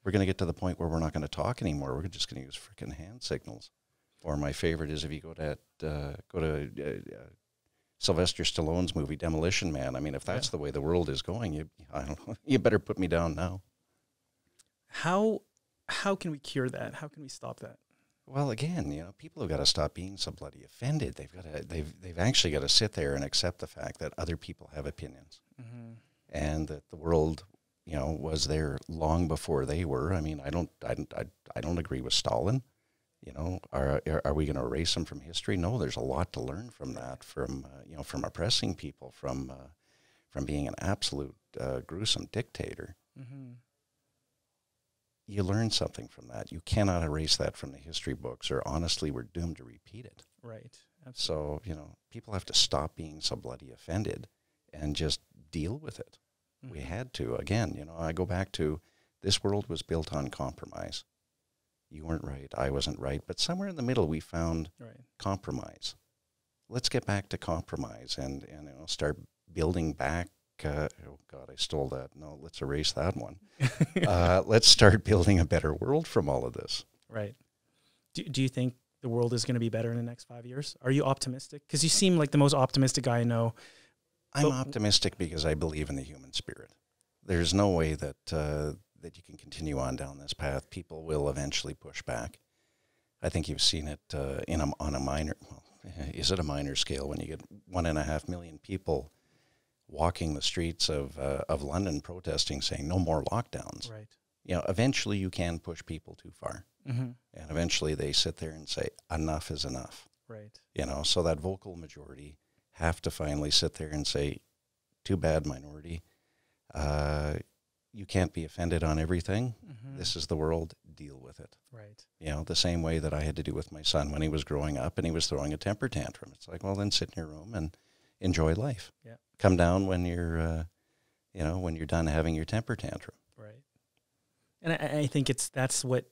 We're going to get to the point where we're not going to talk anymore. We're just going to use freaking hand signals. Or my favorite is if you go to Sylvester Stallone's movie Demolition Man. I mean, if that's the way the world is going, I don't know, you better put me down now. How can we cure that? How can we stop that? Well, again, people have got to stop being so bloody offended. They've actually got to sit there and accept the fact that other people have opinions, and that the world, was there long before they were. I mean, I don't agree with Stalin. Are we going to erase him from from history? No, there's a lot to learn from that, from oppressing people, from from being an absolute gruesome dictator, you learn something from that. You cannot erase that from the history books, or honestly, we're doomed to repeat it. Right. Absolutely. So, people have to stop being so bloody offended and just deal with it. We had to. Again, I go back to, this world was built on compromise. You weren't right, I wasn't right, but somewhere in the middle we found compromise. Let's get back to compromise and start building back. Oh God, I stole that. No, let's erase that one. Let's start building a better world from all of this. Right. Do you think the world is going to be better in the next 5 years? Are you optimistic? Because you seem like the most optimistic guy I know. I'm optimistic because I believe in the human spirit. There's no way that that you can continue on down this path. People will eventually push back. I think you've seen it on a minor, well, is it a minor scale when you get 1.5 million people walking the streets of London protesting, saying no more lockdowns. Right. Eventually you can push people too far. And eventually they sit there and say, enough is enough. Right. So that vocal majority have to finally sit there and say, too bad, minority. You can't be offended on everything. This is the world. Deal with it. Right. The same way that I had to do with my son when he was growing up and he was throwing a temper tantrum. It's like, well, then sit in your room and enjoy life. Yeah. Come down when you're, when you're done having your temper tantrum. Right. And I think that's what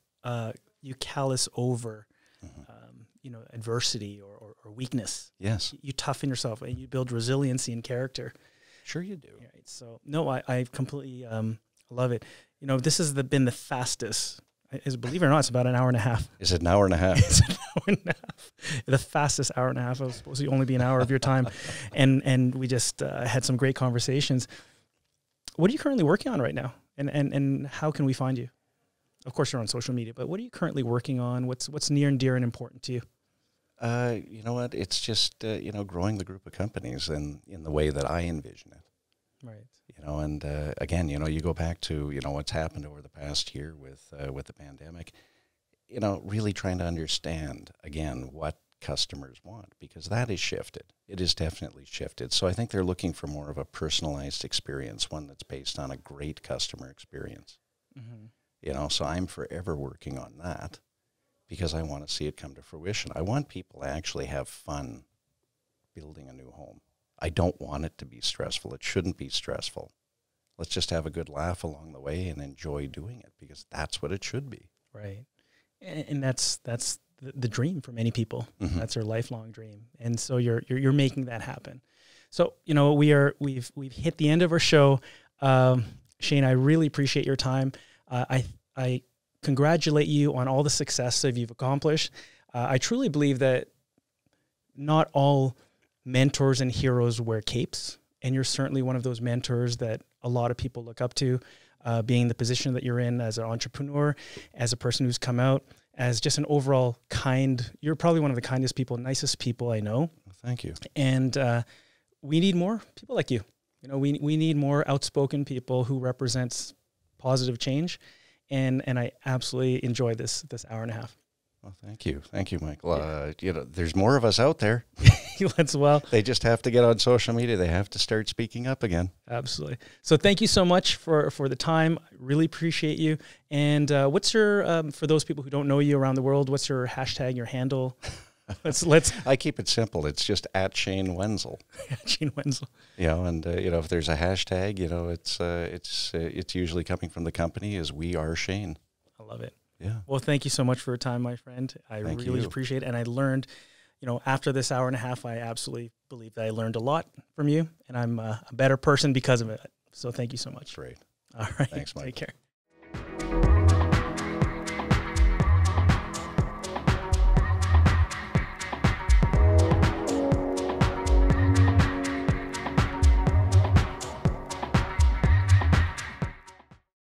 you callous over, adversity or weakness. Yes. You toughen yourself and you build resiliency and character. Sure you do. Right. So, no, I completely love it. This has been the fastest, believe it or not, it's about an hour and a half. Is it an hour and a half? It's an hour and a half. The fastest hour and a half. It was supposed to only be an hour of your time. And we just had some great conversations. What are you currently working on right now? And how can we find you? Of course, you're on social media, but what are you currently working on? What's near and dear and important to you? You know what? It's just, growing the group of companies in the way that I envision it. Right. And again, you go back to, what's happened over the past year with the pandemic, really trying to understand, again, what customers want, because that is shifted. It is definitely shifted. So I think they're looking for more of a personalized experience, one that's based on a great customer experience. So I'm forever working on that because I want to see it come to fruition. I want people to actually have fun building a new home. I don't want it to be stressful. It shouldn't be stressful. Let's just have a good laugh along the way and enjoy doing it, because that's what it should be. Right. And that's the dream for many people. That's their lifelong dream. And so you're making that happen. So, we've hit the end of our show. Shane, I really appreciate your time. I congratulate you on all the success that you've accomplished. I truly believe that not all mentors and heroes wear capes, and you're certainly one of those mentors that a lot of people look up to, being the position that you're in as an entrepreneur, as a person who's come out, as just an overall you're probably one of the kindest people, nicest people I know. Well, thank you. And we need more people like you. We need more outspoken people who represents positive change. And I absolutely enjoy this hour and a half. Well, thank you. Thank you, Michael. There's more of us out there. They just have to get on social media. They have to start speaking up again. Absolutely. So thank you so much for the time. I really appreciate you. And what's your, for those people who don't know you around the world, what's your hashtag, your handle? Let's. I keep it simple. It's just at Shane Wenzel. Shane Wenzel. And if there's a hashtag, it's usually coming from the company as We Are Shane. I love it. Yeah. Well, thank you so much for your time, my friend. I really appreciate it. And I learned, after this hour and a half, I absolutely believe that I learned a lot from you, and I'm a better person because of it. So thank you so much. Great. All right. Thanks, Mike. Take care.